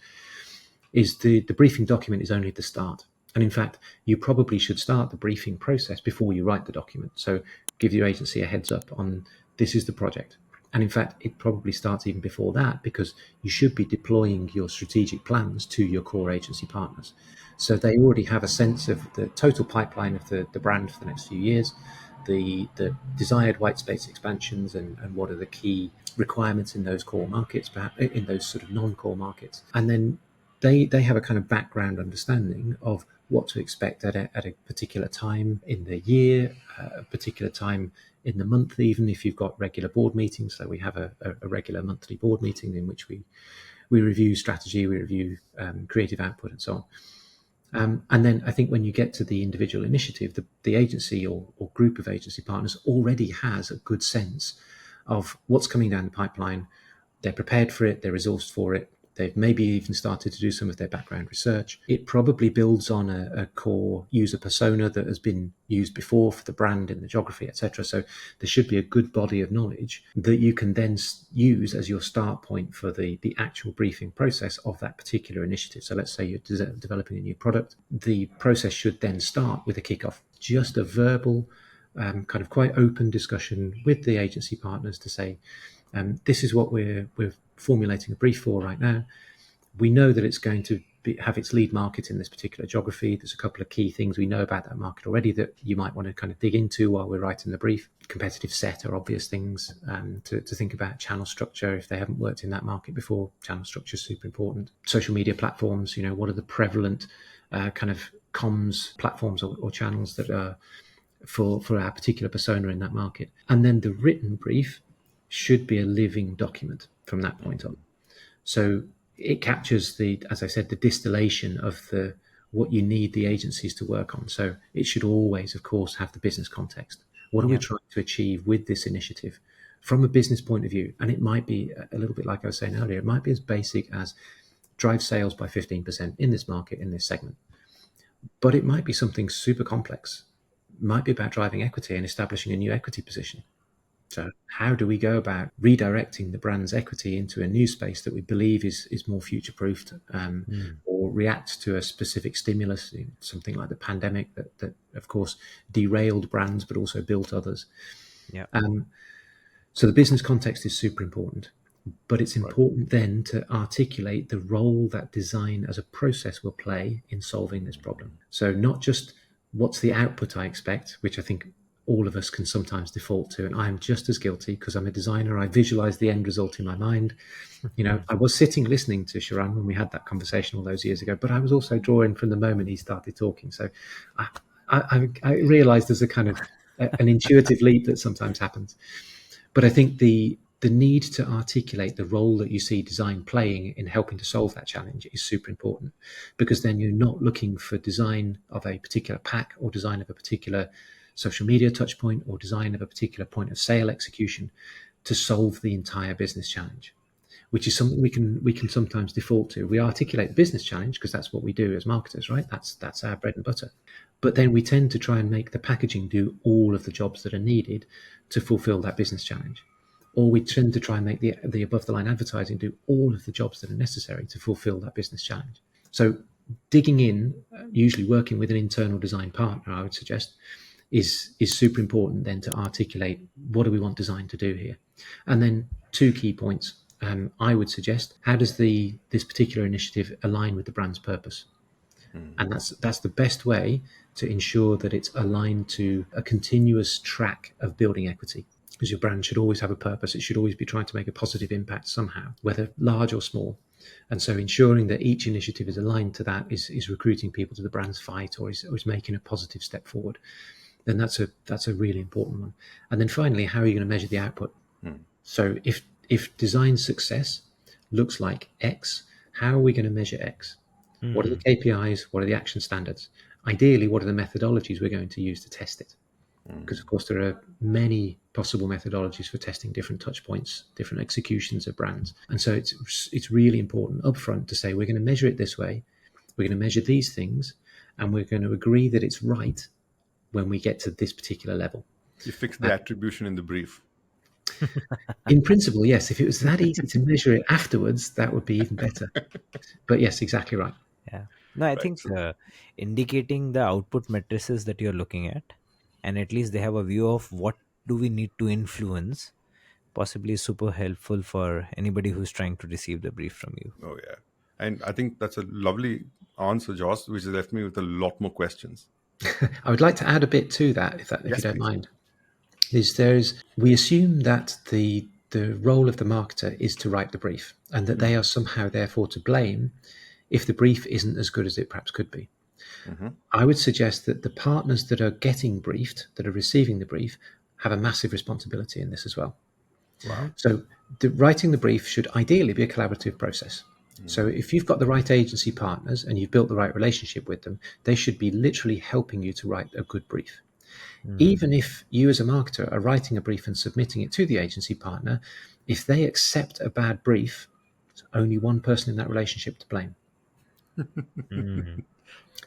is the briefing document is only the start. And in fact, you probably should start the briefing process before you write the document. So give your agency a heads up on this is the project. And in fact, it probably starts even before that, because you should be deploying your strategic plans to your core agency partners. So they already have a sense of the total pipeline of the brand for the next few years, the desired white space expansions, and what are the key requirements in those core markets, perhaps in those sort of non-core markets. And then they have a kind of background understanding of what to expect at a particular time in the year, a particular time in the month, even if you've got regular board meetings. So we have a regular monthly board meeting in which we review strategy, we review creative output and so on. And then I think when you get to the individual initiative, the agency or group of agency partners already has a good sense of what's coming down the pipeline. They're prepared for it, they're resourced for it. They've maybe even started to do some of their background research. It probably builds on a core user persona that has been used before for the brand in the geography, etc. So there should be a good body of knowledge that you can then use as your start point for the actual briefing process of that particular initiative. So let's say you're developing a new product. The process should then start with a kickoff, just a verbal, kind of quite open discussion with the agency partners to say, this is what we're formulating a brief for right now. We know that it's going to have its lead market in this particular geography. There's a couple of key things we know about that market already that you might want to kind of dig into while we're writing the brief. Competitive set are obvious things to think about. Channel structure, if they haven't worked in that market before, channel structure is super important. Social media platforms, what are the prevalent kind of comms platforms or channels that are for our particular persona in that market. And then the written brief should be a living document from that point on. So it captures as I said, the distillation of what you need the agencies to work on. So it should always, of course, have the business context. What are we trying to achieve with this initiative from a business point of view? And it might be a little bit like I was saying earlier, it might be as basic as drive sales by 15% in this market, in this segment. But it might be something super complex. might be about driving equity and establishing a new equity position. So how do we go about redirecting the brand's equity into a new space that we believe is more future-proofed, or react to a specific stimulus, something like the pandemic that of course derailed brands but also built others. Yeah. So the business context is super important, but it's important then to articulate the role that design as a process will play in solving this problem. So not just what's the output I expect, which I think all of us can sometimes default to, and I'm just as guilty because I'm a designer. I visualize the end result in my mind. I was sitting listening to Sharan when we had that conversation all those years ago, but I was also drawing from the moment he started talking. So I realized there's a kind of an intuitive leap that sometimes happens. But I think the need to articulate the role that you see design playing in helping to solve that challenge is super important, because then you're not looking for design of a particular pack or design of a particular social media touch point or design of a particular point of sale execution to solve the entire business challenge, which is something we can sometimes default to. We articulate the business challenge because that's what we do as marketers, right? That's our bread and butter. But then we tend to try and make the packaging do all of the jobs that are needed to fulfill that business challenge. Or we tend to try and make the above the line advertising do all of the jobs that are necessary to fulfill that business challenge. So digging in, usually working with an internal design partner, I would suggest, is super important then to articulate what do we want design to do here. And then 2 key points. I would suggest, how does this particular initiative align with the brand's purpose? And that's the best way to ensure that it's aligned to a continuous track of building equity, because your brand should always have a purpose. It should always be trying to make a positive impact somehow, whether large or small. And so ensuring that each initiative is aligned to that, is recruiting people to the brand's fight, or is making a positive step forward, then that's a really important one. And then finally, how are you going to measure the output? So if design success looks like X, how are we going to measure X? What are the KPIs? What are the action standards? Ideally, what are the methodologies we're going to use to test it? Because, of course, there are many possible methodologies for testing different touch points, different executions of brands. And so it's really important upfront to say, we're going to measure it this way, we're going to measure these things, and we're going to agree that it's right when we get to this particular level. You fix the attribution in the brief. In principle, yes. If it was that easy to measure it afterwards, that would be even better. But yes, exactly right. Yeah. No, I think indicating the output matrices that you're looking at, and at least they have a view of what do we need to influence, possibly super helpful for anybody who's trying to receive the brief from you. Oh, yeah. And I think that's a lovely answer, Jos, which has left me with a lot more questions. I would like to add a bit to that, if you don't mind. We assume that the role of the marketer is to write the brief, and that they are somehow therefore to blame if the brief isn't as good as it perhaps could be. I would suggest that the partners that are getting briefed, that are receiving the brief, have a massive responsibility in this as well. Wow. So writing the brief should ideally be a collaborative process. So if you've got the right agency partners and you've built the right relationship with them, they should be literally helping you to write a good brief. Even if you as a marketer are writing a brief and submitting it to the agency partner, if they accept a bad brief, there's only one person in that relationship to blame.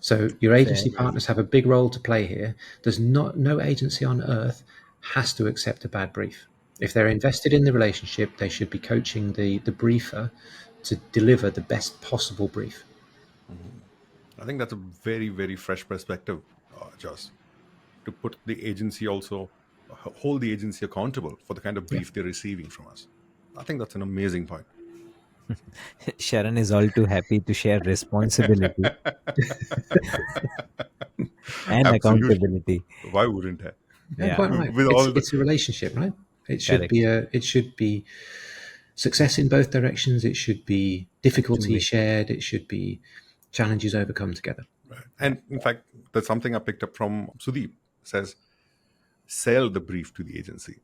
So your agency partners have a big role to play here. There's no agency on earth has to accept a bad brief. If they're invested in the relationship, they should be coaching the briefer to deliver the best possible brief. I think that's a very, very fresh perspective, Jos, to put the agency also, hold the agency accountable for the kind of brief they're receiving from us. I think that's an amazing point. Sharan is all too happy to share responsibility and accountability. Why wouldn't I? Yeah, quite right. It's a relationship, right? It should be success in both directions. It should be difficulty shared. It should be challenges overcome together. Right. And in fact, that's something I picked up from Sudeep. Says, sell the brief to the agency,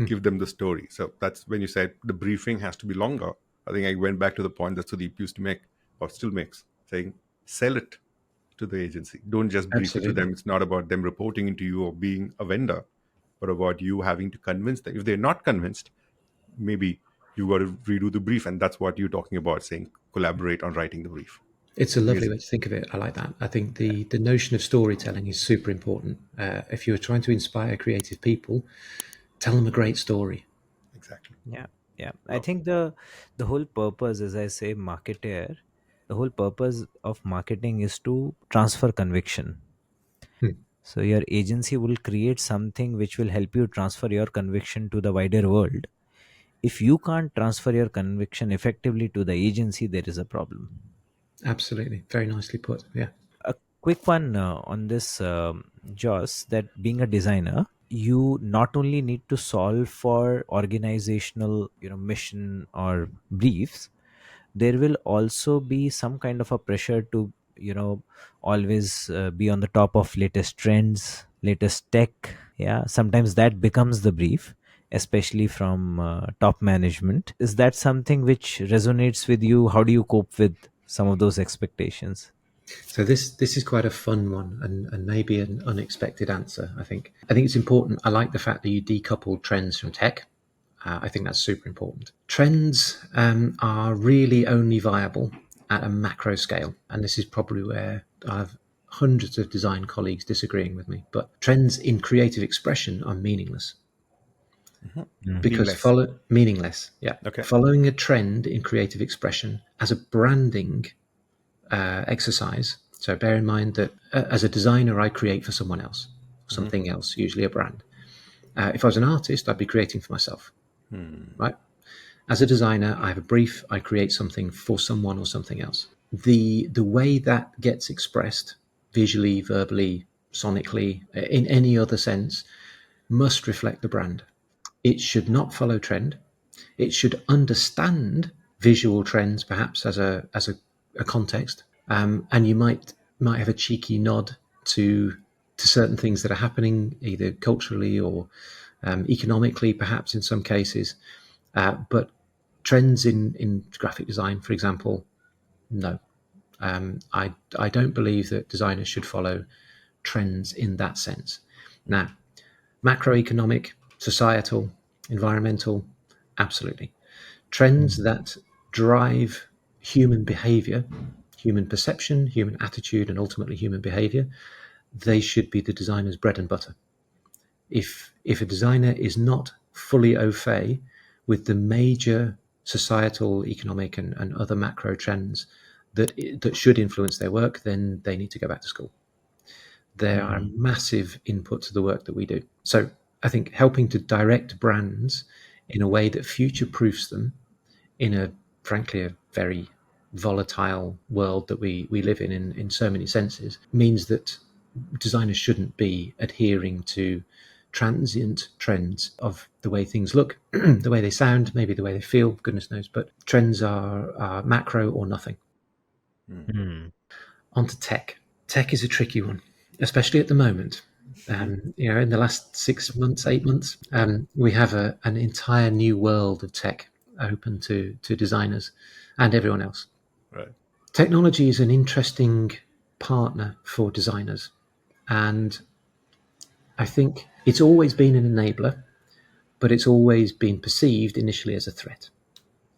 give them the story. So that's when you said the briefing has to be longer. I think I went back to the point that Sudeep used to make, or still makes, saying, sell it to the agency. Don't just brief it to them. It's not about them reporting into you or being a vendor, but about you having to convince them. If they're not convinced, maybe you got to redo the brief. And that's what you're talking about, saying collaborate on writing the brief. It's a lovely Amazing. way to think of it. I like that. I think the notion of storytelling is super important. If you're trying to inspire creative people, tell them a great story. Exactly. Yeah, yeah. I Love. think the whole purpose, as I say, marketer, the whole purpose of marketing is to transfer conviction. Hmm. So your agency will create something which will help you transfer your conviction to the wider world. If you can't transfer your conviction effectively to the agency, there is a problem. Absolutely. Very nicely put. Yeah. A quick one on this, Joss, that being a designer, you not only need to solve for organizational, mission or briefs. There will also be some kind of a pressure to, always be on the top of latest trends, latest tech. Yeah, sometimes that becomes the brief, especially from top management. Is that something which resonates with you? How do you cope with some of those expectations? So this is quite a fun one, and maybe an unexpected answer. I think it's important. I like the fact that you decoupled trends from tech. I think that's super important. Trends are really only viable at a macro scale, and this is probably where I have hundreds of design colleagues disagreeing with me. But trends in creative expression are meaningless because Meaningless. meaningless. Yeah, Okay. following a trend in creative expression as a branding exercise. So bear in mind that as a designer, I create for someone else, something else, usually a brand. If I was an artist, I'd be creating for myself, right? As a designer, I have a brief, I create something for someone or something else. The way that gets expressed visually, verbally, sonically, in any other sense, must reflect the brand. It should not follow trend. It should understand visual trends, perhaps as a context, and you might have a cheeky nod to certain things that are happening, either culturally or economically, perhaps in some cases. But trends in graphic design, for example, no. I don't believe that designers should follow trends in that sense. Now, macroeconomic, societal, environmental, absolutely. Trends that drive human behavior, human perception, human attitude, and ultimately human behavior, they should be the designer's bread and butter. If a designer is not fully au fait with the major societal, economic, and other macro trends that should influence their work, then they need to go back to school. They are a massive input to the work that we do. So I think helping to direct brands in a way that future proofs them in a frankly a very volatile world that we live in so many senses means that designers shouldn't be adhering to transient trends of the way things look, the way they sound, maybe the way they feel, goodness knows. But trends are macro or nothing. Hmm. Onto tech. Tech is a tricky one, especially at the moment. In the last 6 months, 8 months, we have an entire new world of tech open to designers and everyone else. Right. Technology is an interesting partner for designers, and I think it's always been an enabler, but it's always been perceived initially as a threat.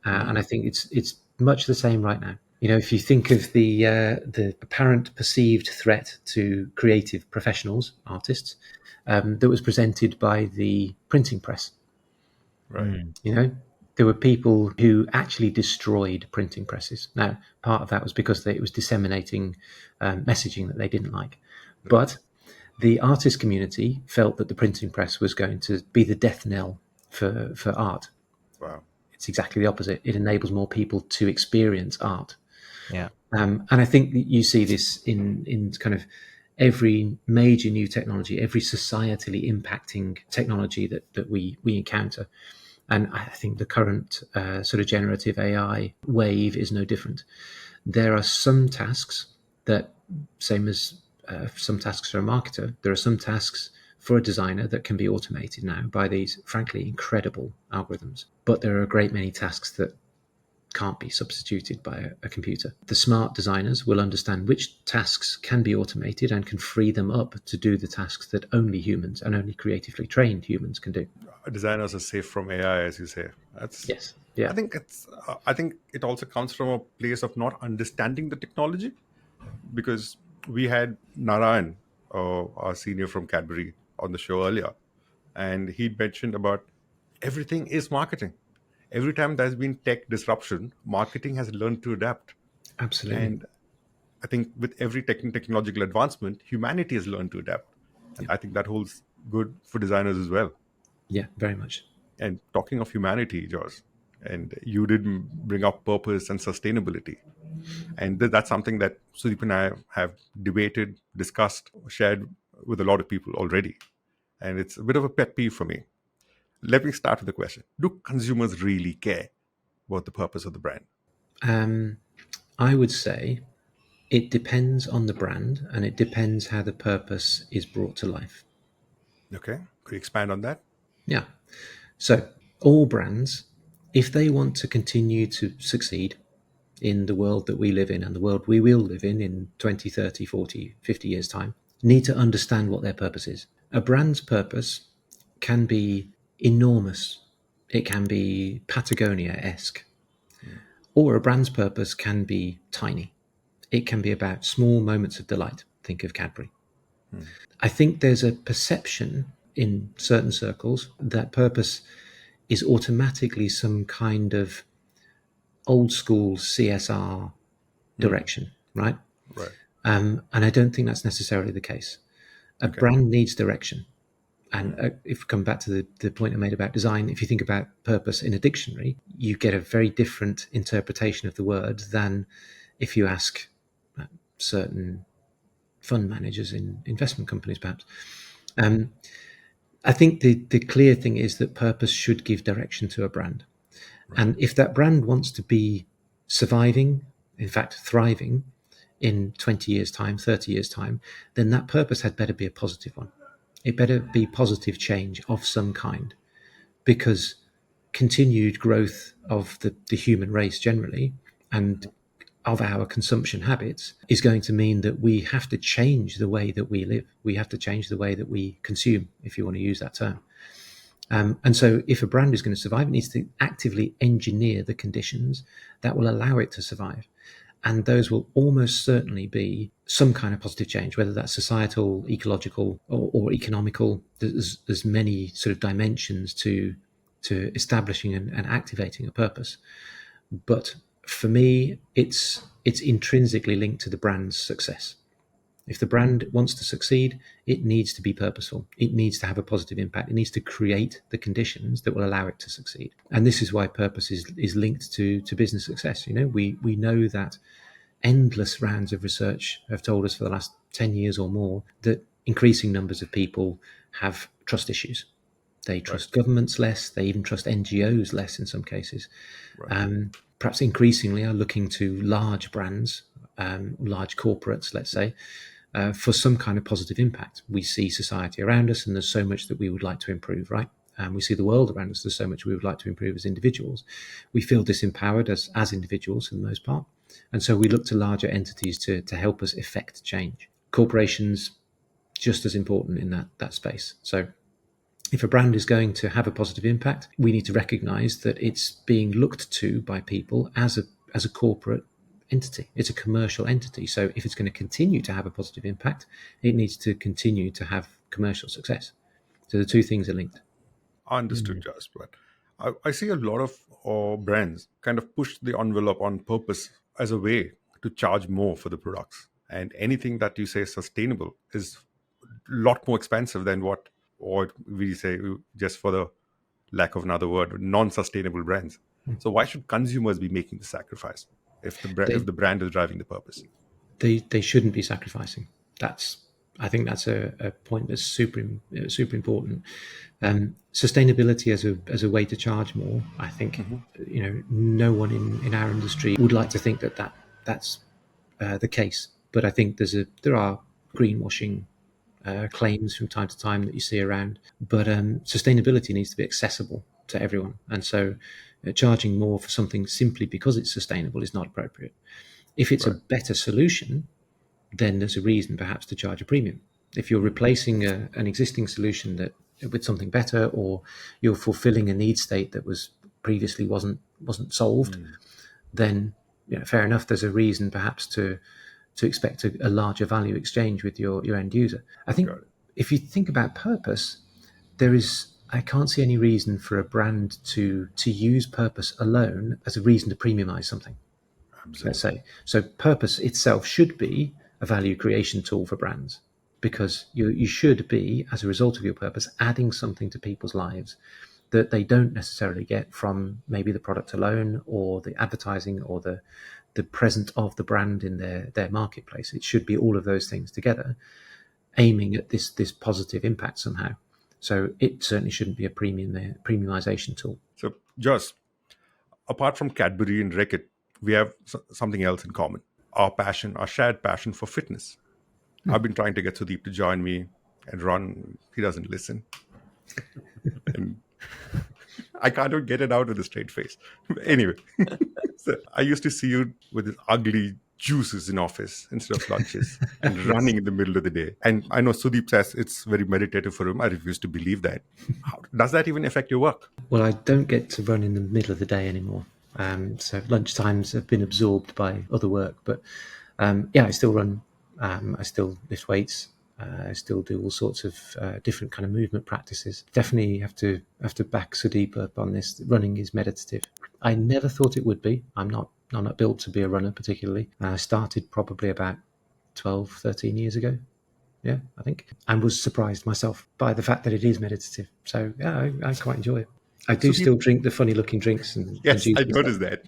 And I think it's much the same right now. If you think of the apparent perceived threat to creative professionals, artists, that was presented by the printing press. Right. There were people who actually destroyed printing presses. Now, part of that was because it was disseminating messaging that they didn't like, but the artist community felt that the printing press was going to be the death knell for art. Wow. It's exactly the opposite. It enables more people to experience art. Yeah. And I think that you see this in kind of every major new technology, every societally impacting technology that we encounter. And I think the current sort of generative AI wave is no different. There are some tasks that, same as some tasks for a marketer, there are some tasks for a designer that can be automated now by these, frankly, incredible algorithms. But there are a great many tasks that can't be substituted by a computer. The smart designers will understand which tasks can be automated and can free them up to do the tasks that only humans and only creatively trained humans can do. Designers are safe from AI, as you say. That's Yes. Yeah, I think it also comes from a place of not understanding the technology, because we had Narayan, our senior from Cadbury, on the show earlier, and he mentioned about everything is marketing. Every time there's been tech disruption, marketing has learned to adapt. absolutely. And I think with every technological advancement, humanity has learned to adapt. And Yeah, I think that holds good for designers as well. yeah, very much. And talking of humanity, Jos, and you did bring up purpose and sustainability. And that's something that Sudeep and I have debated, discussed, shared with a lot of people already. And it's a bit of a pet peeve for me. Let me start with the question: do consumers really care about the purpose of the brand? Um, I would say it depends on the brand and it depends how the purpose is brought to life. Okay. Could you expand on that? Yeah. So, all brands, if they want to continue to succeed in the world that we live in and the world we will live in 20, 30, 40, 50 years' time, need to understand what their purpose is. A brand's purpose can be enormous, it can be Patagonia esque, or a brand's purpose can be tiny. It can be about small moments of delight. Think of Cadbury. I think there's a perception in certain circles that purpose is automatically some kind of old school CSR direction, right? Right. And I don't think that's necessarily the case. A Okay. brand needs direction. And if we come back to the point I made about design, if you think about purpose in a dictionary, you get a very different interpretation of the word than if you ask certain fund managers in investment companies, perhaps. I think the clear thing is that purpose should give direction to a brand. And if that brand wants to be surviving, in fact, thriving in 20 years' time, 30 years' time, then that purpose had better be a positive one. It better be positive change of some kind, because continued growth of the human race generally and of our consumption habits is going to mean that we have to change the way that we live. We have to change the way that we consume, if you want to use that term. And so if a brand is going to survive, it needs to actively engineer the conditions that will allow it to survive. And those will almost certainly be some kind of positive change, whether that's societal, ecological, or economical. There's many sort of dimensions to establishing and activating a purpose. But for me, it's intrinsically linked to the brand's success. If the brand wants to succeed, it needs to be purposeful. It needs to have a positive impact. It needs to create the conditions that will allow it to succeed. And this is why purpose is linked to business success. You know, we know that endless rounds of research have told us for the last 10 years or more that increasing numbers of people have trust issues. They trust governments less. They even trust NGOs less in some cases. Perhaps increasingly are looking to large brands, large corporates, let's say, for some kind of positive impact. We see society around us and there's so much that we would like to improve, right? And we see the world around us, there's so much we would like to improve as individuals. We feel disempowered as individuals for the most part. And so we look to larger entities to help us effect change. Corporations, just as important in that space. So if a brand is going to have a positive impact, we need to recognize that it's being looked to by people as a corporate entity. It's a commercial entity. So if it's going to continue to have a positive impact, it needs to continue to have commercial success. So the two things are linked. Understood, Jos. But I see a lot of brands kind of push the envelope on purpose as a way to charge more for the products. And anything that you say is sustainable is a lot more expensive than what we say, just for the lack of another word, non-sustainable brands. So why should consumers be making the sacrifice if the brand is driving the purpose? They shouldn't be sacrificing. I think that's a point that's super important. Sustainability as a way to charge more. I think no one in our industry would like to think that's the case. But I think there are greenwashing claims from time to time that you see around. But sustainability needs to be accessible to everyone, and so charging more for something simply because it's sustainable is not appropriate. If it's a better solution, then there's a reason perhaps to charge a premium. If you're replacing an existing solution with something better, or you're fulfilling a need state that was previously wasn't solved, then fair enough. There's a reason perhaps to expect a larger value exchange with your end user. I think if you think about purpose, I can't see any reason for a brand to use purpose alone as a reason to premiumize something. Absolutely. Let's say. So purpose itself should be a value creation tool for brands, because you should be, as a result of your purpose, adding something to people's lives that they don't necessarily get from maybe the product alone, or the advertising, or the presence of the brand in their marketplace. It should be all of those things together, aiming at this positive impact somehow. So it certainly shouldn't be a premiumization tool. So, Jos, apart from Cadbury and Reckitt, we have something else in common. Our shared passion for fitness. I've been trying to get Sudeep to join me and run. He doesn't listen. And I can't even get it out with a straight face. Anyway, so I used to see you with this ugly juices in office instead of lunches and running in the middle of the day. And I know Sudeep says it's very meditative for him. I refuse to believe that. How does that even affect your work? Well, I don't get to run in the middle of the day anymore. So lunchtimes have been absorbed by other work. But I still run. I still lift weights. I still do all sorts of different kind of movement practices. Definitely have to back Sudeep up on this. Running is meditative. I never thought it would be. I'm not built to be a runner particularly. I started probably about 12, 13 years ago. Yeah, I think. And was surprised myself by the fact that it is meditative. So yeah, I quite enjoy it. I do still drink the funny looking drinks. Yes, I noticed that.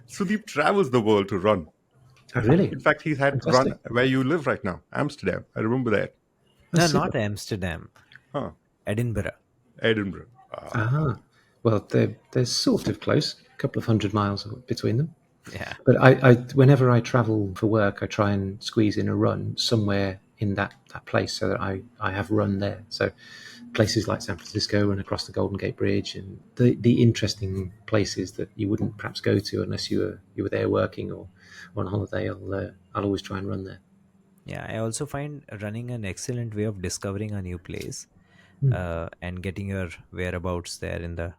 Sudeep travels the world to run. Oh, really? In fact, he's had Fantastic. run where you live right now, Amsterdam. I remember that. No, not Amsterdam. Huh. Edinburgh. Edinburgh. Well, they're sort of close, a couple of 100 miles between them. Yeah. But I whenever I travel for work, I try and squeeze in a run somewhere in that place so that I have run there. So places like San Francisco and across the Golden Gate Bridge, and the interesting places that you wouldn't perhaps go to unless you were there working or on holiday, I'll always try and run there. Yeah, I also find running an excellent way of discovering a new place and getting your whereabouts there in the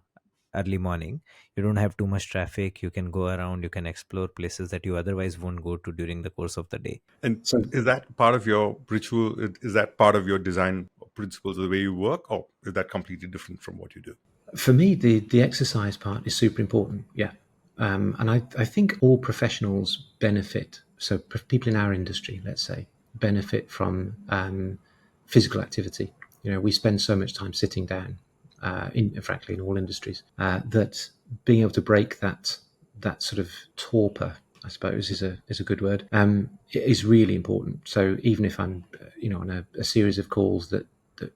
early morning. You don't have too much traffic. You can go around. You can explore places that you otherwise won't go to during the course of the day. And so is that part of your ritual? Is that part of your design principles, the way you work, or is that completely different from what you do? For me, the exercise part is super important. Yeah. And I think all professionals benefit. So people in our industry, let's say, benefit from physical activity. We spend so much time sitting down, frankly, in all industries, that being able to break that sort of torpor, I suppose, is a good word, is really important. So even if I'm, on a series of calls that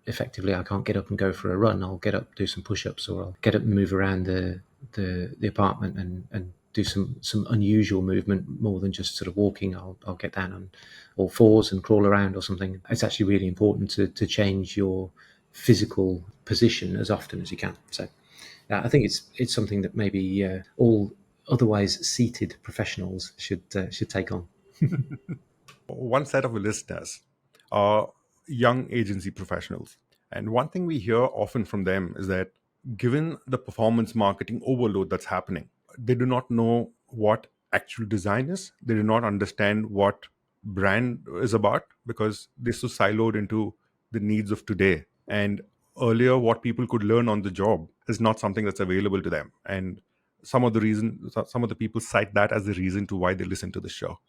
effectively I can't get up and go for a run, I'll get up, do some push-ups, or I'll get up and move around the apartment and do some unusual movement more than just sort of walking. I'll get down on all fours and crawl around or something. It's actually really important to change your physical position as often as you can. So I think it's something that maybe all otherwise seated professionals should take on. One set of listeners are young agency professionals. And one thing we hear often from them is that given the performance marketing overload that's happening, they do not know what actual design is. They do not understand what brand is about because they're so siloed into the needs of today. And earlier, what people could learn on the job is not something that's available to them. And some of the people cite that as the reason to why they listen to the show.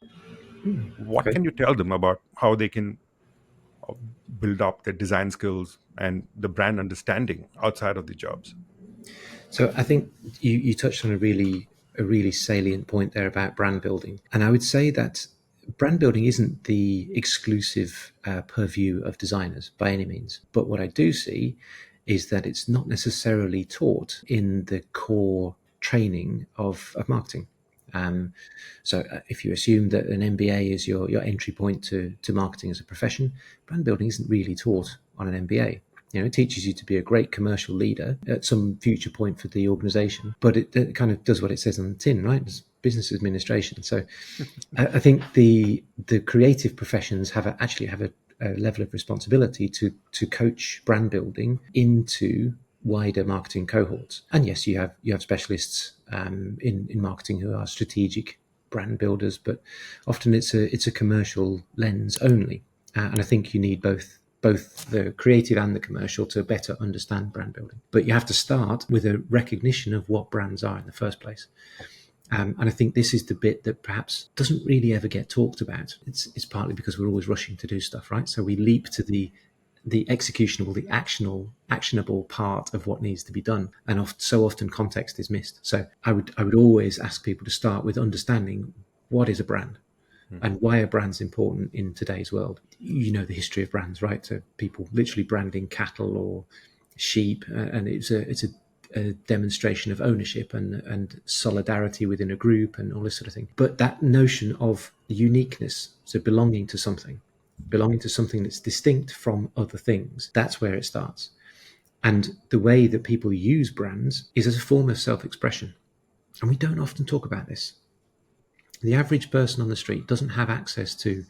What Okay. can you tell them about how they can build up their design skills and the brand understanding outside of the jobs? So I think you touched on a really salient point there about brand building. And I would say that brand building isn't the exclusive purview of designers by any means. But what I do see is that it's not necessarily taught in the core training of marketing. So if you assume that an MBA is your entry point to marketing as a profession, brand building isn't really taught on an MBA. It teaches you to be a great commercial leader at some future point for the organization, but it kind of does what it says on the tin, right? It's business administration. So I think the creative professions actually have a level of responsibility to coach brand building into wider marketing cohorts. And yes, you have specialists in marketing who are strategic brand builders, but often it's a commercial lens only. And I think you need both the creative and the commercial to better understand brand building. But you have to start with a recognition of what brands are in the first place. And I think this is the bit that perhaps doesn't really ever get talked about. It's partly because we're always rushing to do stuff, right? So we leap to the executionable, the actionable part of what needs to be done, and so often context is missed. So I would always ask people to start with understanding what is a brand. And why are brands important in today's world? You know the history of brands, right? So people literally branding cattle or sheep, and it's a demonstration of ownership and solidarity within a group and all this sort of thing. But that notion of uniqueness, so belonging to something that's distinct from other things, that's where it starts. And the way that people use brands is as a form of self-expression. And we don't often talk about this. The average person on the street doesn't have access to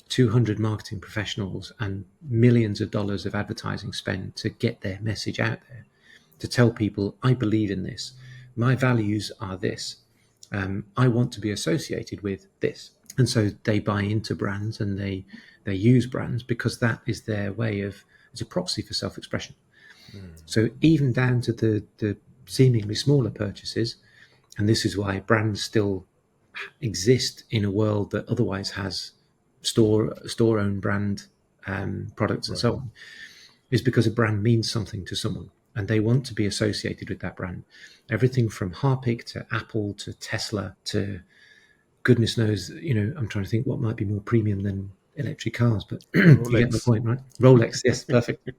200 marketing professionals and millions of dollars of advertising spend to get their message out there, to tell people, I believe in this, my values are this, I want to be associated with this. And so they buy into brands and they use brands because that is their way of, it's a proxy for self-expression. So even down to the seemingly smaller purchases, and this is why brands still exist in a world that otherwise has store-owned brand products and so on, is because a brand means something to someone and they want to be associated with that brand. Everything from Harpic to Apple to Tesla to goodness knows, I'm trying to think what might be more premium than electric cars, but you get the point, right? Rolex, yes, perfect.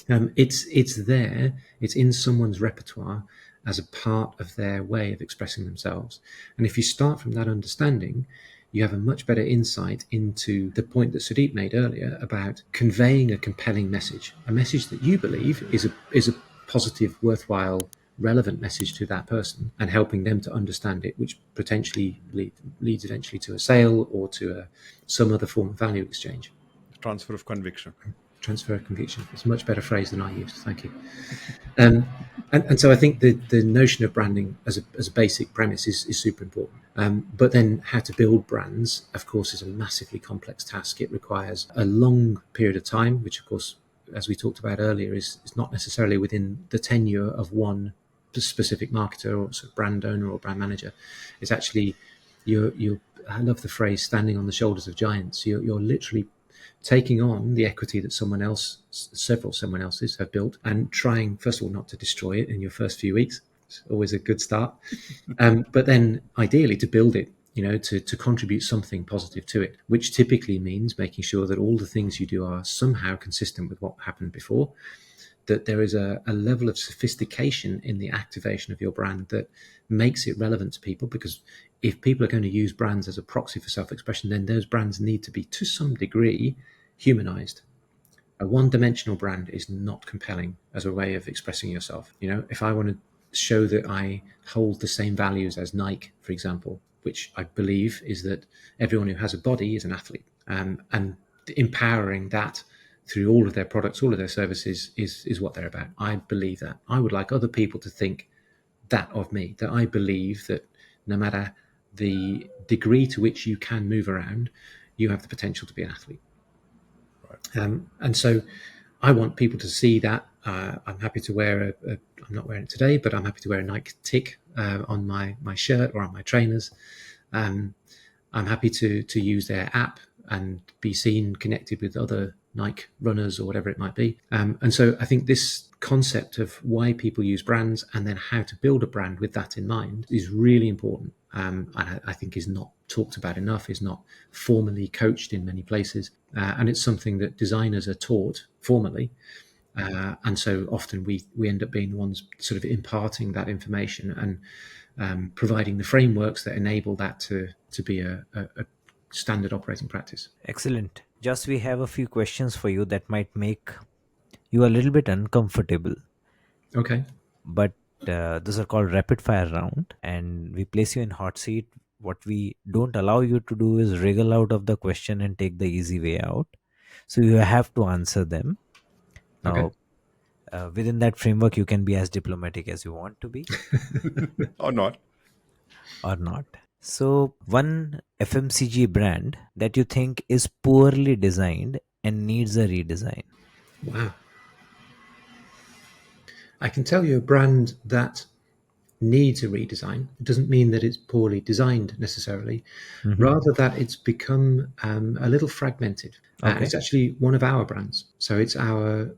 It's there, it's in someone's repertoire as a part of their way of expressing themselves. And if you start from that understanding, you have a much better insight into the point that Sudeep made earlier about conveying a compelling message, a message that you believe is a positive, worthwhile, relevant message to that person, and helping them to understand it, which potentially leads eventually to a sale or to some other form of value exchange. Transfer of conviction. Transfer of conviction. It's a much better phrase than I used. Thank you. And so I think the notion of branding as a basic premise is super important. But then how to build brands, of course, is a massively complex task. It requires a long period of time, which, of course, as we talked about earlier, is not necessarily within the tenure of one specific marketer or sort of brand owner or brand manager. It's actually, I love the phrase standing on the shoulders of giants. You're literally taking on the equity that someone else's have built and trying, first of all, not to destroy it in your first few weeks. It's always a good start. But then ideally to build it, to contribute something positive to it, which typically means making sure that all the things you do are somehow consistent with what happened before, that there is a level of sophistication in the activation of your brand that makes it relevant to people. Because if people are going to use brands as a proxy for self-expression, then those brands need to be, to some degree, humanized. A one-dimensional brand is not compelling as a way of expressing yourself. If I want to show that I hold the same values as Nike, for example, which I believe is that everyone who has a body is an athlete, and empowering that through all of their products, all of their services is what they're about. I believe that. I would like other people to think that of me, that I believe that no matter the degree to which you can move around, you have the potential to be an athlete. Right. And so I want people to see that. I'm happy to wear I'm not wearing it today, but I'm happy to wear a Nike tick on my shirt or on my trainers. I'm happy to use their app and be seen connected with other Nike runners or whatever it might be. And so I think this concept of why people use brands and then how to build a brand with that in mind is really important. And I think is not talked about enough, is not formally coached in many places. And it's something that designers are taught formally. And so often we end up being the ones sort of imparting that information and providing the frameworks that enable that to be a standard operating practice. Excellent. Just we have a few questions for you that might make you a little bit uncomfortable. Okay. But those are called rapid fire round, and we place you in hot seat. What we don't allow you to do is wriggle out of the question and take the easy way out. So you have to answer them. Now, Okay. Within that framework, you can be as diplomatic as you want to be Or not. or not. So, one FMCG brand that you think is poorly designed and needs a redesign. Wow. I can tell you a brand that needs a redesign. It doesn't mean that it's poorly designed necessarily, Mhm. rather that it's become a little fragmented. Okay. It's actually one of our brands. So it's our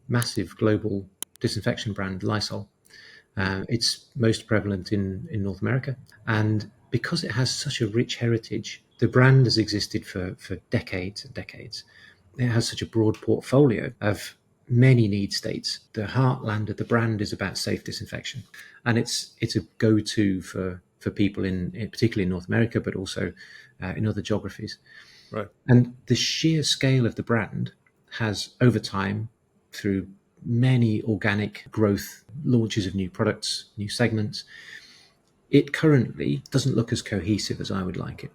massive global disinfection brand, Lysol. It's most prevalent in North America. And because it has such a rich heritage, the brand has existed for decades and decades. It has such a broad portfolio of many need states. The heartland of the brand is about safe disinfection, and it's a go-to for people in particularly in North America, but also in other geographies. Right. And the sheer scale of the brand has, over time, through many organic growth, launches of new products, new segments, it currently doesn't look as cohesive as I would like it.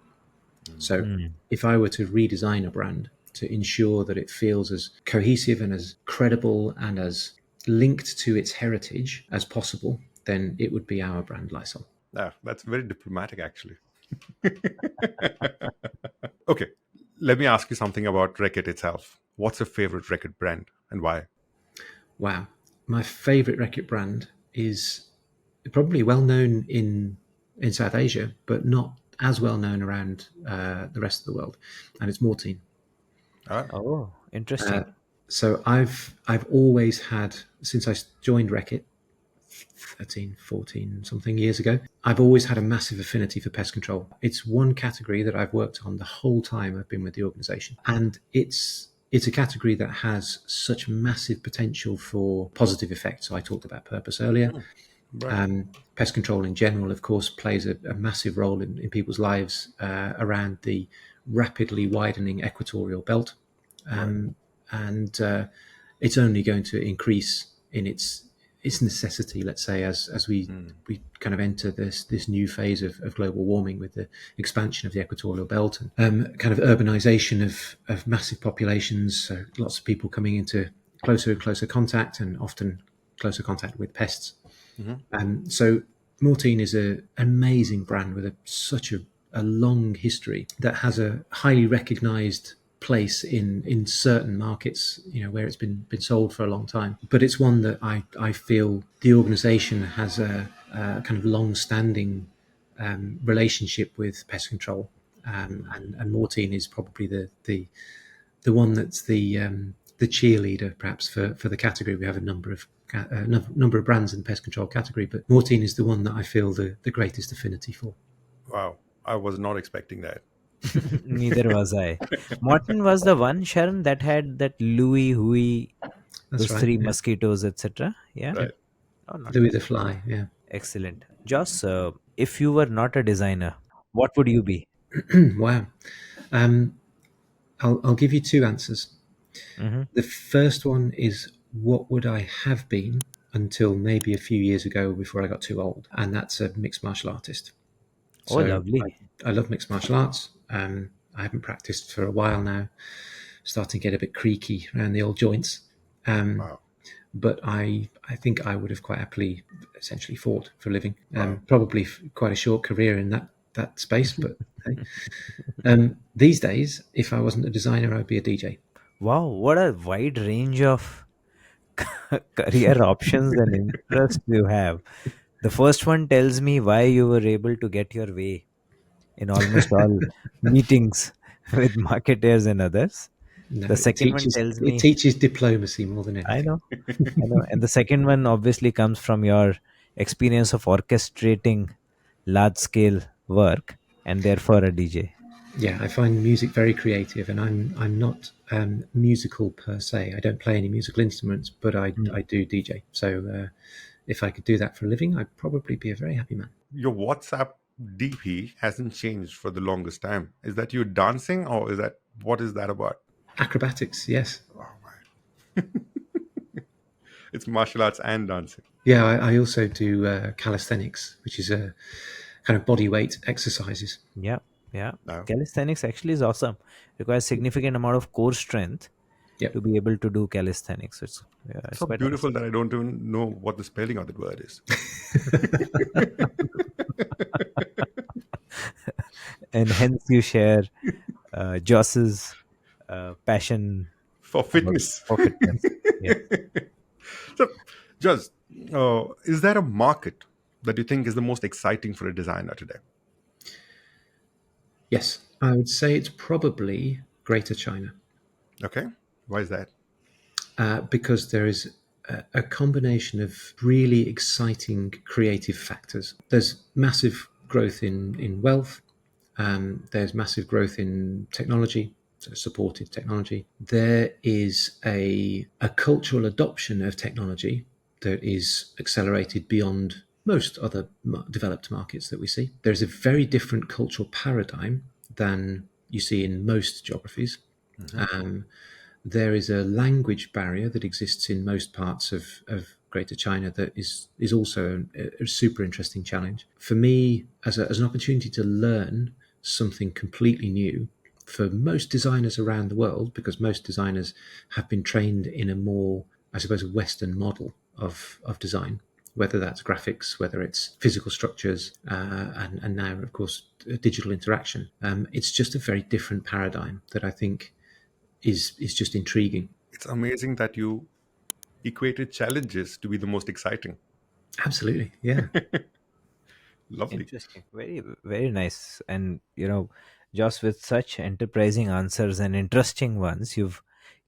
So if I were to redesign a brand to ensure that it feels as cohesive and as credible and as linked to its heritage as possible, then it would be our brand, Lysol. Ah, that's very diplomatic, actually. Okay, let me ask you something about Reckitt itself. What's your favorite Reckitt brand and why? Wow. My favorite Reckitt brand is probably well known in South Asia, but not as well known around the rest of the world, and it's Mortein. Ah, Oh, interesting. So I've always had, since I joined Reckitt 13, 14 something years ago, I've always had a massive affinity for pest control. It's one category that I've worked on the whole time I've been with the organization, and it's a category that has such massive potential for positive effects. So I talked about purpose earlier. right. Pest control in general, of course, plays a massive role in people's lives around the rapidly widening equatorial belt. And it's only going to increase in its necessity, let's say, as we kind of enter this new phase of global warming with the expansion of the equatorial belt and kind of urbanization of massive populations, so lots of people coming into closer and closer contact and often closer contact with pests. So Mortein is an amazing brand with such a long history that has a highly recognized place in certain markets, where it's been sold for a long time. But it's one that I feel the organization has a kind of long-standing relationship with pest control. And Mortein is probably the one that's the cheerleader, perhaps, for the category. We have a number of brands in the pest control category, but Mortein is the one that I feel the greatest affinity for. Wow, I was not expecting that. Neither was I. Morton was the one, Sharon, that had that Louis, Hui, That's those right. three Yeah. mosquitoes, etc. Yeah. Right. Oh, not Louis bad. the Fly. Yeah. Excellent. Joss, if you were not a designer, what would you be? Wow. I'll give you two answers. Hmm. The first one is, what would I have been until maybe a few years ago before I got too old? And that's a mixed martial artist. Oh, So lovely. I love mixed martial arts. I haven't practiced for a while now, starting to get a bit creaky around the old joints. Wow. But I think I would have quite happily essentially fought for a living. Wow. Probably quite a short career in that space, but hey. These days, if I wasn't a designer, I'd be a DJ. Wow, what a wide range of career options and interests you have. The first one tells me why you were able to get your way in almost all meetings with marketers and others. No, The second one tells it me, teaches diplomacy more than I anything. know, I know. And the second one obviously comes from your experience of orchestrating large scale work and therefore a DJ. Yeah, I find music very creative, and I'm not musical per se. I don't play any musical instruments, but I do DJ. So if I could do that for a living, I'd probably be a very happy man. Your WhatsApp DP hasn't changed for the longest time. Is that you dancing, or is that what is that about? Acrobatics, yes. Oh my. It's martial arts and dancing. Yeah, I also do calisthenics, which is a kind of body weight exercises. Yeah, yeah. No. Calisthenics actually is awesome. Requires significant amount of core strength, Yep. to be able to do calisthenics. It's So quite beautiful that I don't even know what the spelling of that word is. and hence you share Jos's passion For fitness. for fitness. Yeah. So, just is there a market that you think is the most exciting for a designer today? Yes, I would say it's probably Greater China. Okay, why is that? Because there is a combination of really exciting creative factors. There's massive growth in wealth. There's massive growth in technology, so supported technology. There is a cultural adoption of technology that is accelerated beyond most other developed markets that we see. There's a very different cultural paradigm than you see in most geographies. There is a language barrier that exists in most parts of Greater China that is also a super interesting challenge. For me, as an opportunity to learn something completely new, for most designers around the world, because most designers have been trained in a more, I suppose, a Western model of design, whether that's graphics, whether it's physical structures, and now, of course, digital interaction. It's just a very different paradigm that I think is just intriguing. It's amazing that you equated challenges to be the most exciting. Absolutely, yeah. Lovely. Interesting. Very, very nice. And, just with such enterprising answers and interesting ones, you've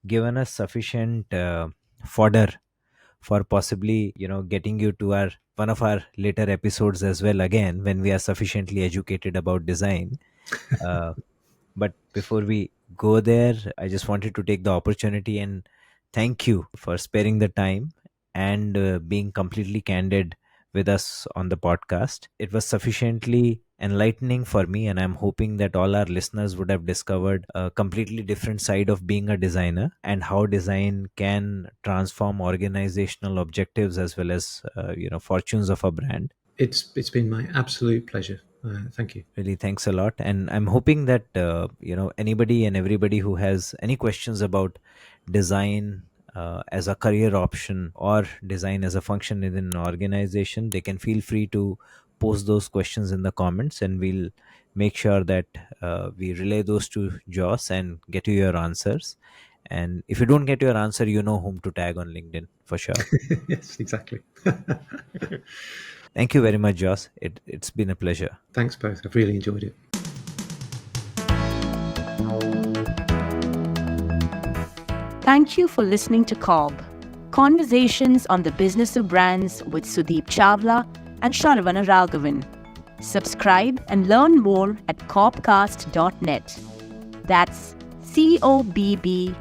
given us sufficient fodder for possibly, getting you to one of our later episodes as well again when we are sufficiently educated about design. Uh, but before we go there, I just wanted to take the opportunity and thank you for sparing the time and being completely candid with us on the podcast. It was sufficiently enlightening for me, and I'm hoping that all our listeners would have discovered a completely different side of being a designer and how design can transform organizational objectives as well as fortunes of a brand. It's been my absolute pleasure. Thank you. Really, thanks a lot. And I'm hoping that anybody and everybody who has any questions about design as a career option or design as a function within an organization, they can feel free to post those questions in the comments, and we'll make sure that we relay those to Jos and get you your answers. And if you don't get your answer, you know whom to tag on LinkedIn for sure. Yes, exactly. Thank you very much, Jos. It's been a pleasure. Thanks both. I've really enjoyed it. Thank you for listening to CoBB, Conversations on the Business of Brands with Sudeep Chawla and Sharan Raghavan. Subscribe and learn more at cobcast.net. That's CoBBcast.net.